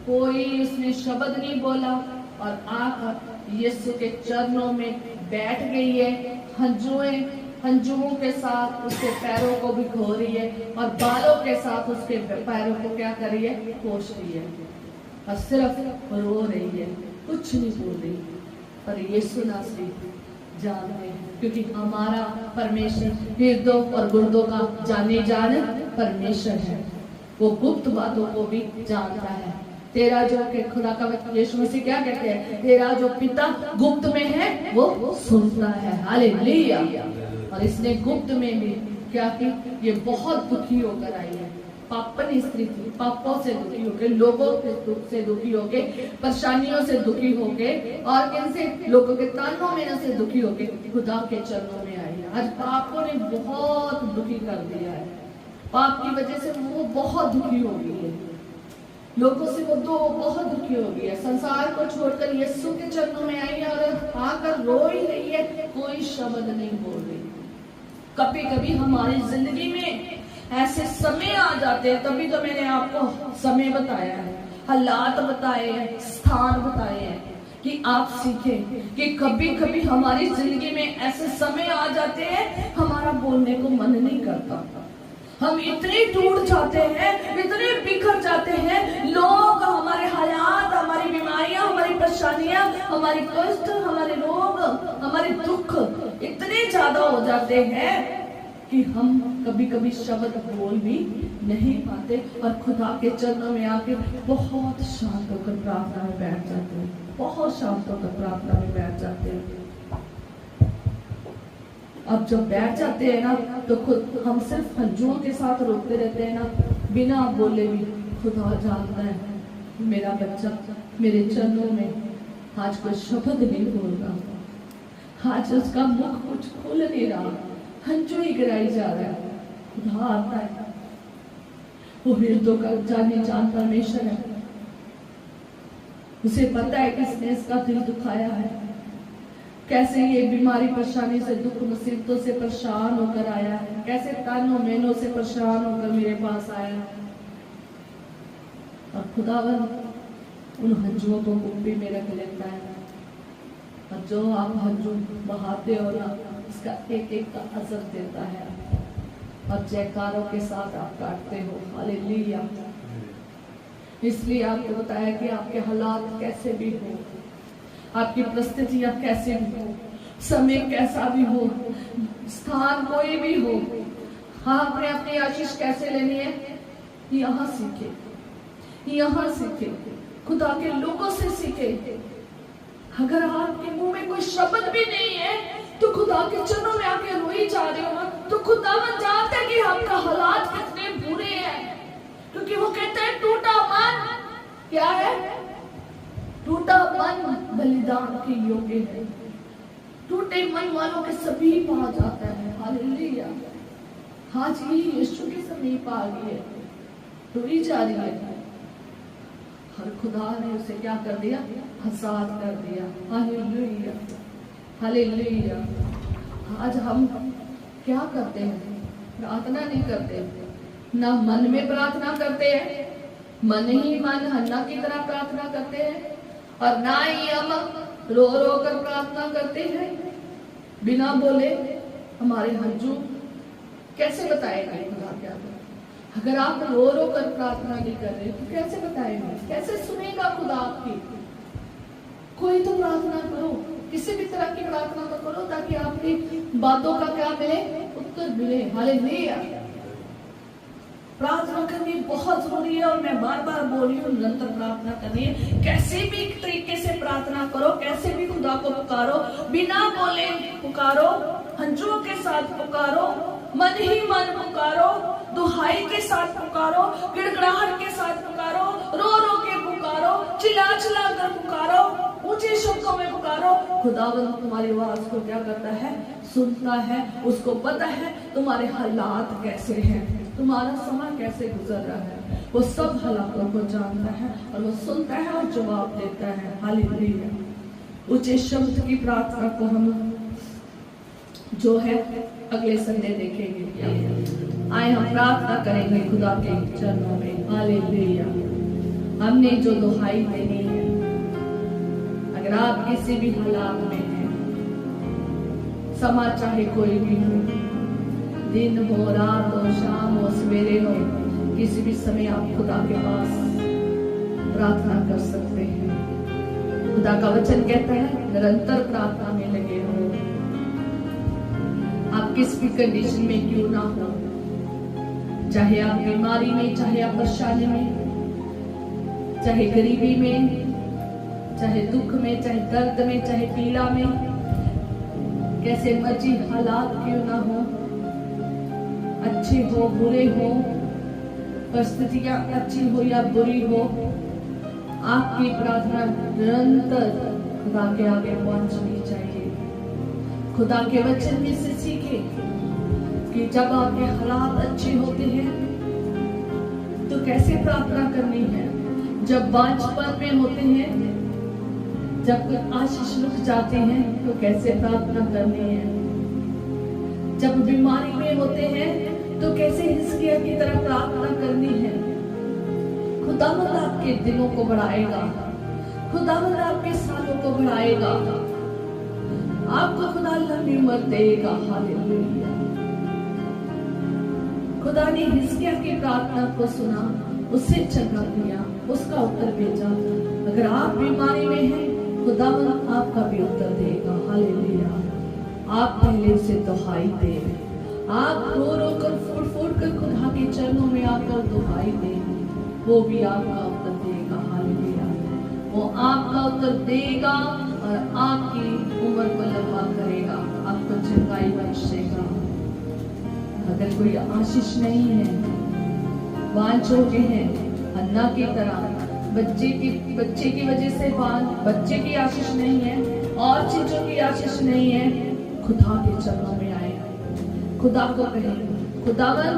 कोई उसने शब्द नहीं बोला, और आकर यीशु के चरणों में बैठ गई है। हंजुओं के साथ उसके पैरों को भिगो रही है, और बालों के साथ उसके पैरों को क्या कर रही है? पोंछ रही है, और सिर्फ रो रही है, कुछ नहीं बोल रही। पर यीशु नासरी जानते हैं, क्योंकि हमारा परमेश्वर हृदयों और गुर्दों का जाने जान परमेश्वर है। वो गुप्त बातों को भी जानता है। तेरा जो के खुदा का यीशु मसीह क्या कहते हैं? तेरा जो पिता गुप्त में है वो सुनता है। हालेलुया। और इसने गुप्त में भी क्या की? ये बहुत दुखी होकर आई है। पापन स्त्री थी, पापों से दुखी होके, लोगों के दुख से दुखी होके, परेशानियों से दुखी होके, और किनसे? लोगों के तानों में से दुखी होके खुदा के चरणों में आई है। आज पापों ने बहुत दुखी कर दिया है, पाप की वजह से वो बहुत दुखी हो गई है, लोगों से वो तो बहुत दुखी हो गई है। संसार को छोड़कर यीशु के चरणों में आई है, और आकर रो ही रही है, कोई शब्द नहीं बोल रही। कभी कभी हमारी जिंदगी में ऐसे समय आ जाते हैं, तभी तो मैंने आपको समय बताया है, हालात बताए हैं, स्थान बताए हैं, कि आप सीखें कि कभी कभी हमारी जिंदगी में ऐसे समय आ जाते हैं, हमारा बोलने को मन नहीं करता, हम इतने टूट जाते हैं, इतने बिखर जाते हैं, लोग, हमारे हालात, हमारी बीमारियां, हमारी परेशानियां, हमारे कष्ट, हमारे रोग, हमारे दुख इतने ज्यादा हो जाते हैं कि हम कभी कभी शब्द बोल भी नहीं पाते और खुदा के चरणों में आके बहुत शांत होकर प्रार्थना में बैठ जाते हैं, बहुत शांत होकर प्रार्थना में बैठ जाते हैं। अब जब बैठ जाते हैं ना तो खुद हम सिर्फ हंजुओं के साथ रोकते रहते हैं ना, बिना बोले भी खुदा जानता है मेरा बच्चा मेरे चरणों में आज कोई शब्द नहीं बोल रहा, आज उसका मुख कुछ खोल नहीं रहा, हंजू ही गिराई जा रहा है। खुदा आता है, वो हृदयों का जाने जान परमेश्वर है, उसे पता है किसने इसका दिल दुखाया है, कैसे ये बीमारी परेशानी से दुख मुसीबतों से परेशान होकर आया है, कैसे तानों मेहनों से परेशान होकर मेरे पास आया है। और खुदावन उन हंजुओं को कुप्पी में रख लेता है, और जो आप हंजू बहाते हो ना उसका एक एक का असर देता है, और जयकारों के साथ आप काटते हो। हालेलुया। इसलिए आपको बताया कि आपके हालात कैसे भी हो, आपकी परिस्थितियां कैसे भी हो, समय कैसा भी हो, स्थान कोई भी हो, हाँ आपने अपनी आशीष कैसे लेनी है यहाँ सीखे, यहाँ सीखे, खुदा के लोगों से सीखे। अगर आपके मुंह में कोई शब्द भी नहीं है तो खुदा के चरणों में आके रोई जा रहे हो ना, तो खुदावन जानता है कि आपका हालात कितने बुरे हैं, क्योंकि वो कहते हैं टूटा मन क्या है, टूटा मन बलिदान के योग्य है। टूटे मन वालों के सभी पा जाता है। हालेलुया। आज ही यीशु के समीप आ गई है, रोई जा रही है, हर खुदा ने उसे क्या कर दिया, हसाद कर दिया। Hallelujah, hallelujah. आज हम क्या करते हैं, प्रार्थना नहीं करते, ना मन में प्रार्थना करते हैं, मन ही मन हन्ना की तरह प्रार्थना करते हैं, और ना ही हम रो रो कर प्रार्थना करते हैं बिना बोले। हमारे हंजू कैसे बताएगा खुदा क्या? अगर आप रो रो कर प्रार्थना नहीं कर रहे तो कैसे बताएगा, कैसे सुनेगा खुदा आपकी? कोई तो प्रार्थना करो, किसी भी तरह की प्रार्थना तो करो, ताकि आपकी बातों का क्या मिले, उत्तर मिले। हालेलुया। प्रार्थना करनी बहुत जरूरी है, और मैं बार बार बोल रही हूँ निरंतर प्रार्थना करनी है। कैसे भी तरीके से प्रार्थना करो, कैसे भी खुदा को पुकारो, बिना बोले पुकारो, हंजुओं के साथ पुकारो, मन ही मन पुकारो, दुहाई के साथ पुकारो, गिड़गड़ाहट के साथ पुकारो, रो रो के पुकारो, चिल्ला चिल्ला कर पुकारो, ऊंचे शब्दों में पुकारो। खुदावन तुम्हारी आवाज को क्या करता है, सुनता है, उसको पता है तुम्हारे हालात कैसे हैं, तुम्हारा समय कैसे गुजर रहा है, वो सब हालातों को जानता है, और वो सुनता है और जवाब देता है। हालेलुया। ऊंचे शब्द की प्रार्थना को हम जो है अगले संडे देखेंगे। आए हम प्रार्थना करेंगे खुदा के चरणों में। हालेलुया। हमने जो दुहाई देनी है, अगर आप किसी भी हालात में हैं, समा चाहे कोई भी हो, दिन हो, रात हो, शाम हो, सवेरे हो, किसी भी समय आप खुदा के पास प्रार्थना कर सकते हैं। खुदा का वचन कहता है निरंतर प्रार्थना में लगे हो। आप किस भी कंडीशन में क्यों ना हो, चाहे आप बीमारी में, चाहे आप परेशानी में, चाहे गरीबी में, चाहे दुख में, चाहे दर्द में, चाहे पीड़ा में, कैसे मर्जी हालात क्यों ना हो, अच्छे हो बुरे हो, परिस्थितियां अच्छी हो या बुरी हो, आपकी प्रार्थना निरंतर खुदा के आगे पहुंचनी चाहिए। खुदा के वचन में से सीखे कि जब आपके हालात अच्छे होते हैं तो कैसे प्रार्थना करनी है, जब बांझपन में होते हैं, जब आशीष रुक जाते हैं तो कैसे प्रार्थना करनी है, जब बीमारी में होते हैं तो कैसे हिजकिय्याह की तरह प्रार्थना करनी है। खुदावंद आपके दिनों को बढ़ाएगा, खुदावंद आपके सालों को बढ़ाएगा, आपको खुदा लंबी उम्र देगा। हालेलुया। खुदा ने हिजकिय्याह की प्रार्थना को सुना, उससे जगा दिया, उसका उत्तर भेजा। अगर आप बीमारी में हैं, खुदावन आपका भी उत्तर देगा। हालेलुया। आप पहले से दुहाई दे, आप रो रो कर फूट फूट कर खुदा के चरणों में आकर दुहाई दे, वो भी आपका उत्तर देगा। हालेलुया। वो आपका उत्तर देगा और आपकी उम्र को लंबा करेगा, आपको चंगाई बख्शेगा। अगर कोई आशीष नहीं है, वांछों के हैं अन्ना की तरह, बच्चे की वजह से बच्चे की आशीष नहीं है, और चीजों की आशीष नहीं है, खुदा के चरणों में आए, खुदा को कहे, खुदावन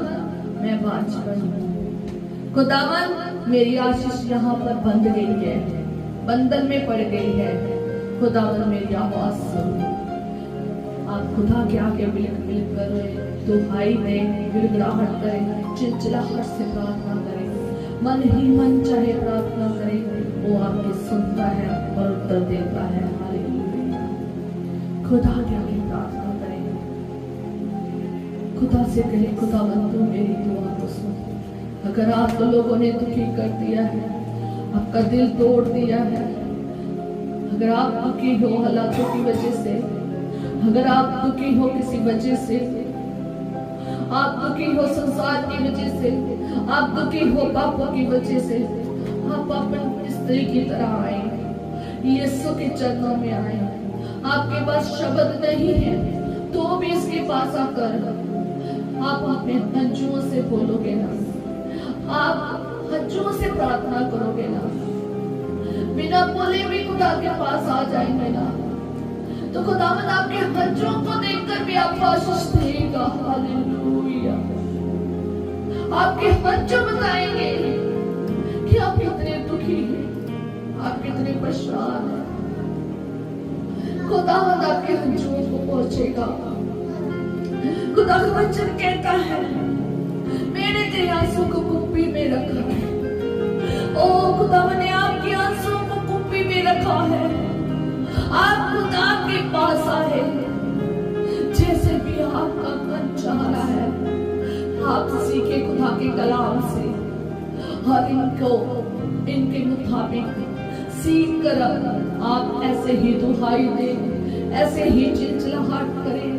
मैं वांछन हूँ, खुदावन मेरी आशीष यहाँ पर बंध गई है, बंधन में पड़ गई है, खुदावन मेरी आवाज सुनो। आप खुदा के आगे बिलख बिलख कर दुहाई दें, गिड़गिड़ाहट करें, चिलचिलाहट से प्रार्थना करें, मन ही मन चाहे प्रार्थना करें, वो आपकी सुनता है और उत्तर देता है। हालेलुया। खुदा के आगे प्रार्थना करें, खुदा से कहें, खुदावन तू मेरी दुआ को सुन। अगर आप लोगों ने दुखी कर दिया है, आपका दिल तोड़ दिया है, अगर आप दुखी हो हालातों की वजह से, अगर आप दुखी हो किसी वजह से, आप दुखी हो संसार की वजह से, आप दुखी हो पापों की वजह से, आप अपन स्त्री की तरह आए, यीशु के चरणों में आए। आपके पास शब्द नहीं है तो भी इसके पास आकर आप अपने हंजुओं से बोलोगे ना, आप हंजुओं से प्रार्थना करोगे ना, बिना बोले भी खुदा के पास आ जाएंगे ना, तो खुदावंद आपके हंजुओं को देखकर भी आपको आशीष देगा। हालेलुया। आपके हंजू बताएंगे कि आप कितने दुखी हैं, आप कितने परेशान हैं। खुदावंद आपके हंजुओं को पहुंचेगा। खुदा का वचन कहता है, मैंने तेरे आंसू को कुप्पी में रखा है। ओ खुदावंद ने आपके आंसू को कुप्पी में रखा है। आप खुदा के पास आए, जैसे भी आपका मन चाह रहा है, आप सीखे खुदा के कलाम से और इनके मुताबिक सीख कर आप ऐसे ही दुहाई दें, ऐसे ही चिलचिलाहट करें,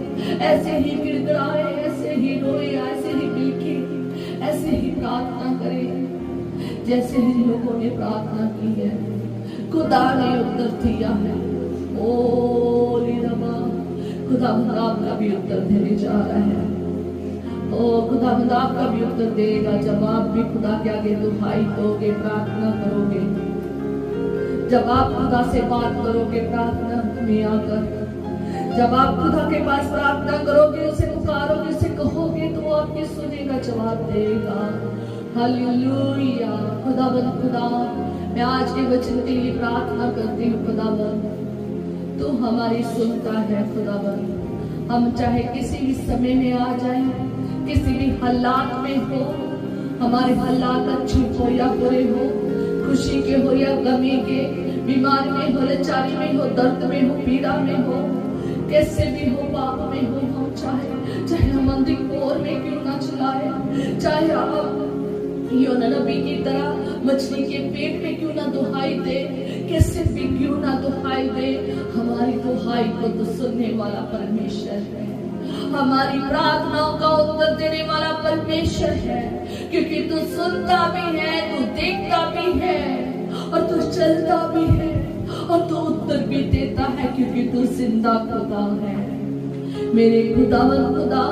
ऐसे ही गिड़गिड़ाए, ऐसे ही रोए, ऐसे ही बिलखे, ऐसे ही प्रार्थना करें जैसे इन लोगों ने प्रार्थना की है। खुदा ने उत्तर दिया है। ओ लीरबा, खुदा आपका भी उत्तर देने जा रहा है। ओ खुदा आपका भी उत्तर देगा जब आप भी खुदा के आगे दुहाई दोगे, प्रार्थना करोगे, जब आप खुदा से बात करोगे प्रार्थना में आकर, जब आप खुदा के पास प्रार्थना करोगे, उसे पुकारोगे, उसे कहोगे, तो वो आपके सुनेगा, जवाब देगा। हालेलुया। खुदावंद खुदा, मैं आज के वचन के लिए प्रार्थना करती हूँ। खुदावंद तू हमारी सुनता है। खुदावंद हम चाहे किसी भी समय में आ जाए, किसी भी हालात में हो, हमारे हालात अच्छे हो या बुरे हो, खुशी के हो या गमी के, बीमारी में हो, लाचारी में हो, दर्द में हो, पीड़ा में हो, कैसे भी हो, पाप में हो, हम चाहे हम अंधिकोर में क्यों ना चलाए, चाहे आप योना नबी की तरह मछली के पेट में क्यों ना दुहाई दे, कैसे भी क्यों ना दुहाई दे, हमारी दुहाई को तो सुनने वाला परमेश्वर है, हमारी प्रार्थनाओं का उत्तर देने वाला परमेश्वर है, क्योंकि तू सुनता भी है, तू देखता भी है, और तू चलता भी है, और तू उत्तर भी देता है, क्योंकि तू जिंदा खुदा है। मेरे खुदावंद खुदा,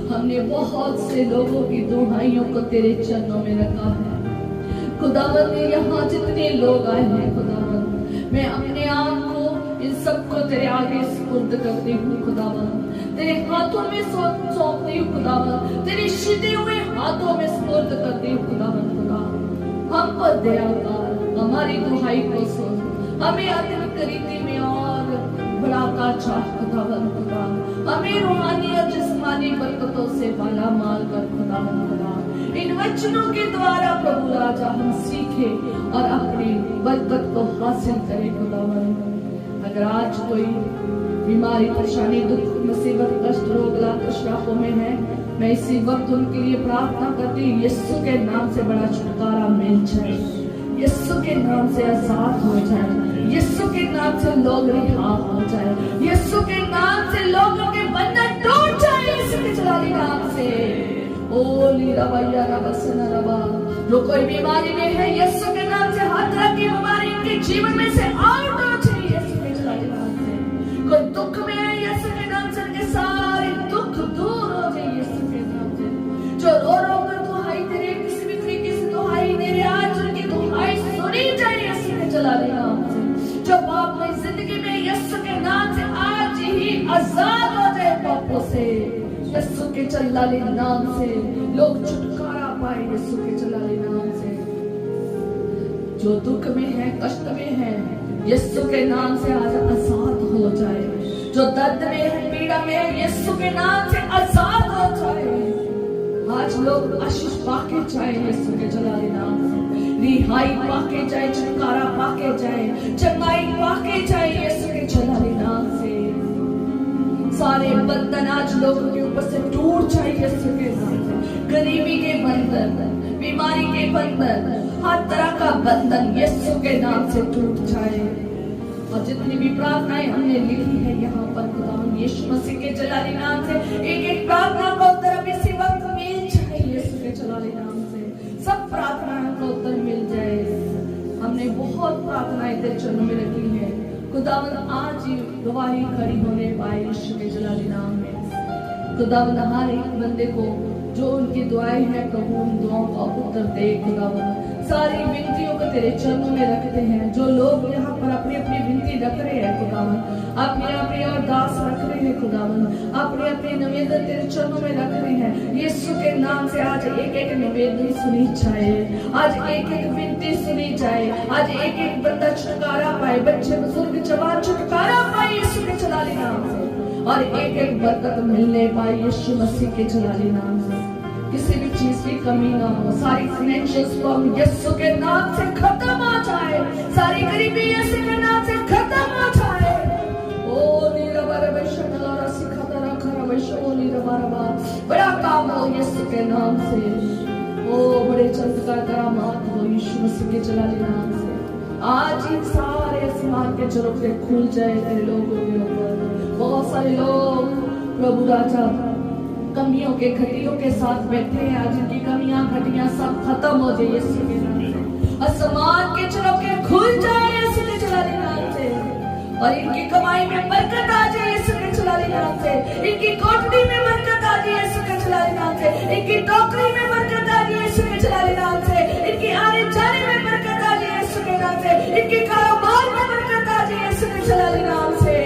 हमने बहुत से लोगों की दुहाइयों को तेरे चरणों में रखा है। खुदावंद यहाँ जितने लोग आए हैं खुदावंद, मैं अपने आप को इन सबको तेरे आगे सुपुर्द करती हूँ। खुदावंद तेरे हाथों में सौंपती हूँ। खुदावंद तेरे सीधे हुए हाथों में सुपुर्द करती हूँ। खुदावंद खुदा, हम पर दया कर, हमारी दुहाई को सुन, हमें आत्मिक रीति में और बढ़ाता चाह। खुदावंद खुदा, हमें रूहानी और जिस्मानी बरकतों से माला माल कर। खुदावंद खुदा, इन वचनों के द्वारा प्रभु राजा हम सीखे और अपनी बरकत को हासिल करें। खुदावंद अगर आज कोई बीमारी, परेशानी, दुख, मुसीबत, कष्ट, रोग, लात, श्रापों में है, मैं इसी वक्त उनके लिए प्रार्थना करती हूँ, यीशु के नाम से बड़ा छुटकारा मिल जाए। यीशु के नाम से आजाद हो जाए, यीशु के नाम से लोग रिहा हो जाए, यीशु के नाम से लोगों के बंधन टूट जाए, यीशु के जलाली नाम से। ओ लीरावैया रबसना रबा, जो कोई बीमारी में है यीशु के नाम से हर तरह की बीमारी इनके जीवन में से आउट हो जाए, यीशु के जलाली नाम से। कोई दुख में है यीशु के नाम से उनके सारे दुख दूर हो जाए, यीशु के नाम से। जो रो रो कर दुहाई दे रहे, किसी भी तरीके से दुहाई दे रहे, आज उनकी दुहाई सुनी जाए यीशु के जलाली नाम से। जो पाप में जिंदगी में यीशु के नाम से आज ही आजाद हो जाए पापों से, यीशु के जलाली नाम से लोग छुटकारा पाए, यीशु के जलाली नाम से। जो दुख में है, कष्ट में है, यीशु के नाम से आज आजाद हो जाए। जो दर्द में है, पीड़ा में है, यीशु के नाम से आजाद हो जाए। आज लोग आशीष पाके जाए यीशु के जलाली नाम से, रिहाई पाके जाए, छुटकारा पाके जाए, चंगाई पाके जाए यीशु के जलाली नाम से। सारे बंधन आज लोगों के ऊपर से टूट जाए यीशु के नाम से। गरीबी के बंधन, बीमारी के बंधन, हर तरह का बंधन यीशु के नाम से टूट जाए। और जितनी भी प्रार्थनाएं हमने लिखी है यहाँ पर खुदावंद यीशु मसीह के जलाली नाम से, एक एक प्रार्थना का उत्तर अब इसी वक्त मिल जाए यीशु के जलाली नाम से। सब प्रार्थनाओं का उत्तर मिल जाए। हमने बहुत प्रार्थनाएं तेरे चरणों में रखी है खुदावंद, आज ही गवाही खड़ी होने पाए यीशु के जलाली नाम में। खुदावंद हर एक बंदे को जो उनकी दुआएं हैं प्रभु उन दुआओं का उत्तर दे खुदावंद। सारी विनतियों को तेरे चरणों में रखते हैं। जो लोग यहाँ पर अपनी अपनी विनती रख रहे हैं खुदावंद, अपने अपने अरदास रख रहे हैं खुदावंद, अपने अपने निवेदन तेरे चरणों में रख रहे हैं, यीशु के नाम से आज एक एक निवेदन सुनी जाए, आज एक एक विनती सुनी जाए, आज एक एक बंदा छुटकारा पाए, बच्चे बुजुर्ग जवान छुटकारा पाए यीशु के जलाली नाम से, और एक एक बरकत मिलने पाए यीशु मसीह के जलाली नाम से। किसी भी चीज की कमी ना हो, सारी फाइनेंशियल प्रॉब्लम यीशु के नाम से खत्म हो जाए, सारी गरीबी यीशु के नाम से खत्म हो जाए। ओ नीरबरबशनलारा सिखतरा खरबशोली रबरबा, बड़ा काम हो यीशु के नाम से। ओ बड़े चमत्कार करामात हो यीशु मसीह के जलाली नाम से। आज ही सारे आसमान के झरोखे खुल जाए तेरे लोगों के ऊपर। बहुत सारे लोग प्रभु राजा कमियों के घटियों के साथ बैठे हैं, आज इनकी कमियां घटियां सब खत्म हो जाए यीशु के नाम से। आसमान के झरोखे खुल जाए यीशु के जलाली नाम से, और इनकी कमाई में बरकत आ जाए यीशु के जलाली नाम से, इनकी कोठरी में बरकत आ जाए यीशु के जलाली नाम से, इनकी टोकरी में बरकत आ जाए यीशु के जलाली नाम से, इनकी आने जाने में बरकत आ जाए यीशु के नाम से, इनके कारोबार में बरकत आ जाए यीशु के जलाली नाम से,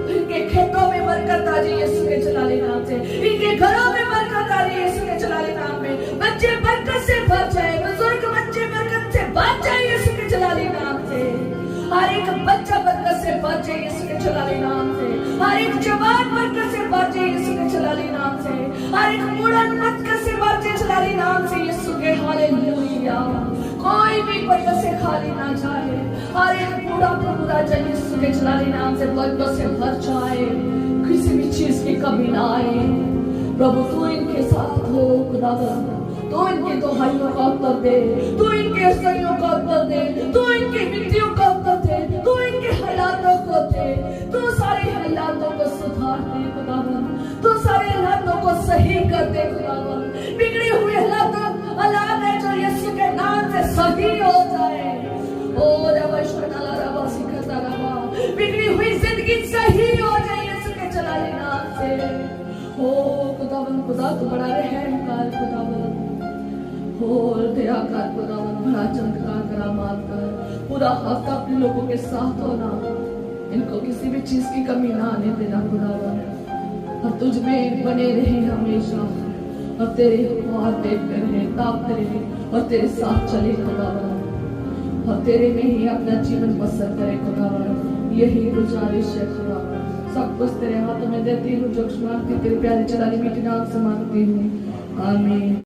इनके खेतों में बरकत आ जाए यीशु के जलाली नाम से, इनके घरों में बरकत आ जाए यीशु के जलाली नाम में। बच्चे बरकत से भर जाए, बुजुर्ग बच्चे बरकत से भर जाए यीशु के जलाली नाम से, हर एक बच्चा बरकत से भर जाए यीशु के जलाली नाम से, हर एक जवान बरकत से भर जाए यीशु के जलाली नाम से, हर एक बूढ़ा बरकत से भर जाए जलाली नाम से यीशु के। हालेलुया। कोई भी बरकत से खाली ना जाए, हर एक बूढ़ा प्रभु राजा यीशु के जलाली नाम से बरकत से भर जाए, किसी भी चीज की कमी ना आए। प्रभु तू इनके साथ हो खुदावंद, तू इनकी दुहाइयों का उत्तर दे, तू इनके असरियों का उत्तर दे, तू इनकी विनतियों का उत्तर दे, तू इनके हालातों को दे, तू सारे हालातों को सुधार दे खुदावंद, तू सारे हालातों को सही कर दे खुदावंद। बिगड़े हुए हालात है जो यीशु के नाम से सही हो जाए। ओ रबशनला रबा सिखता रबा, बिगड़ी हुई जिंदगी सही हो जाए यीशु के जलाली नाम से। ओ खुदावंद, खुदा तू बड़ा रहम कर खुदावंद, और दया कर खुदावंद, बड़ा चमत्कार करामात कर। पूरा हफ्ता अपने लोगों के साथ होना, इनको किसी भी चीज की कमी ना आने देना खुदावंद, और तुझ में बने रहे हमेशा, और तेरे हाथ देखते रहे, ताकते रहे, और तेरे साथ चले खुदावंद, और तेरे में ही अपना जीवन बसर करे खुदावंद। यही गुजारिश है खुदावंद, सब कुछ तेरे हाथों में देती हूँ, जो मांगती तेरे प्यारे जलाली मीठी नाम से मांगती हूँ, आमीन।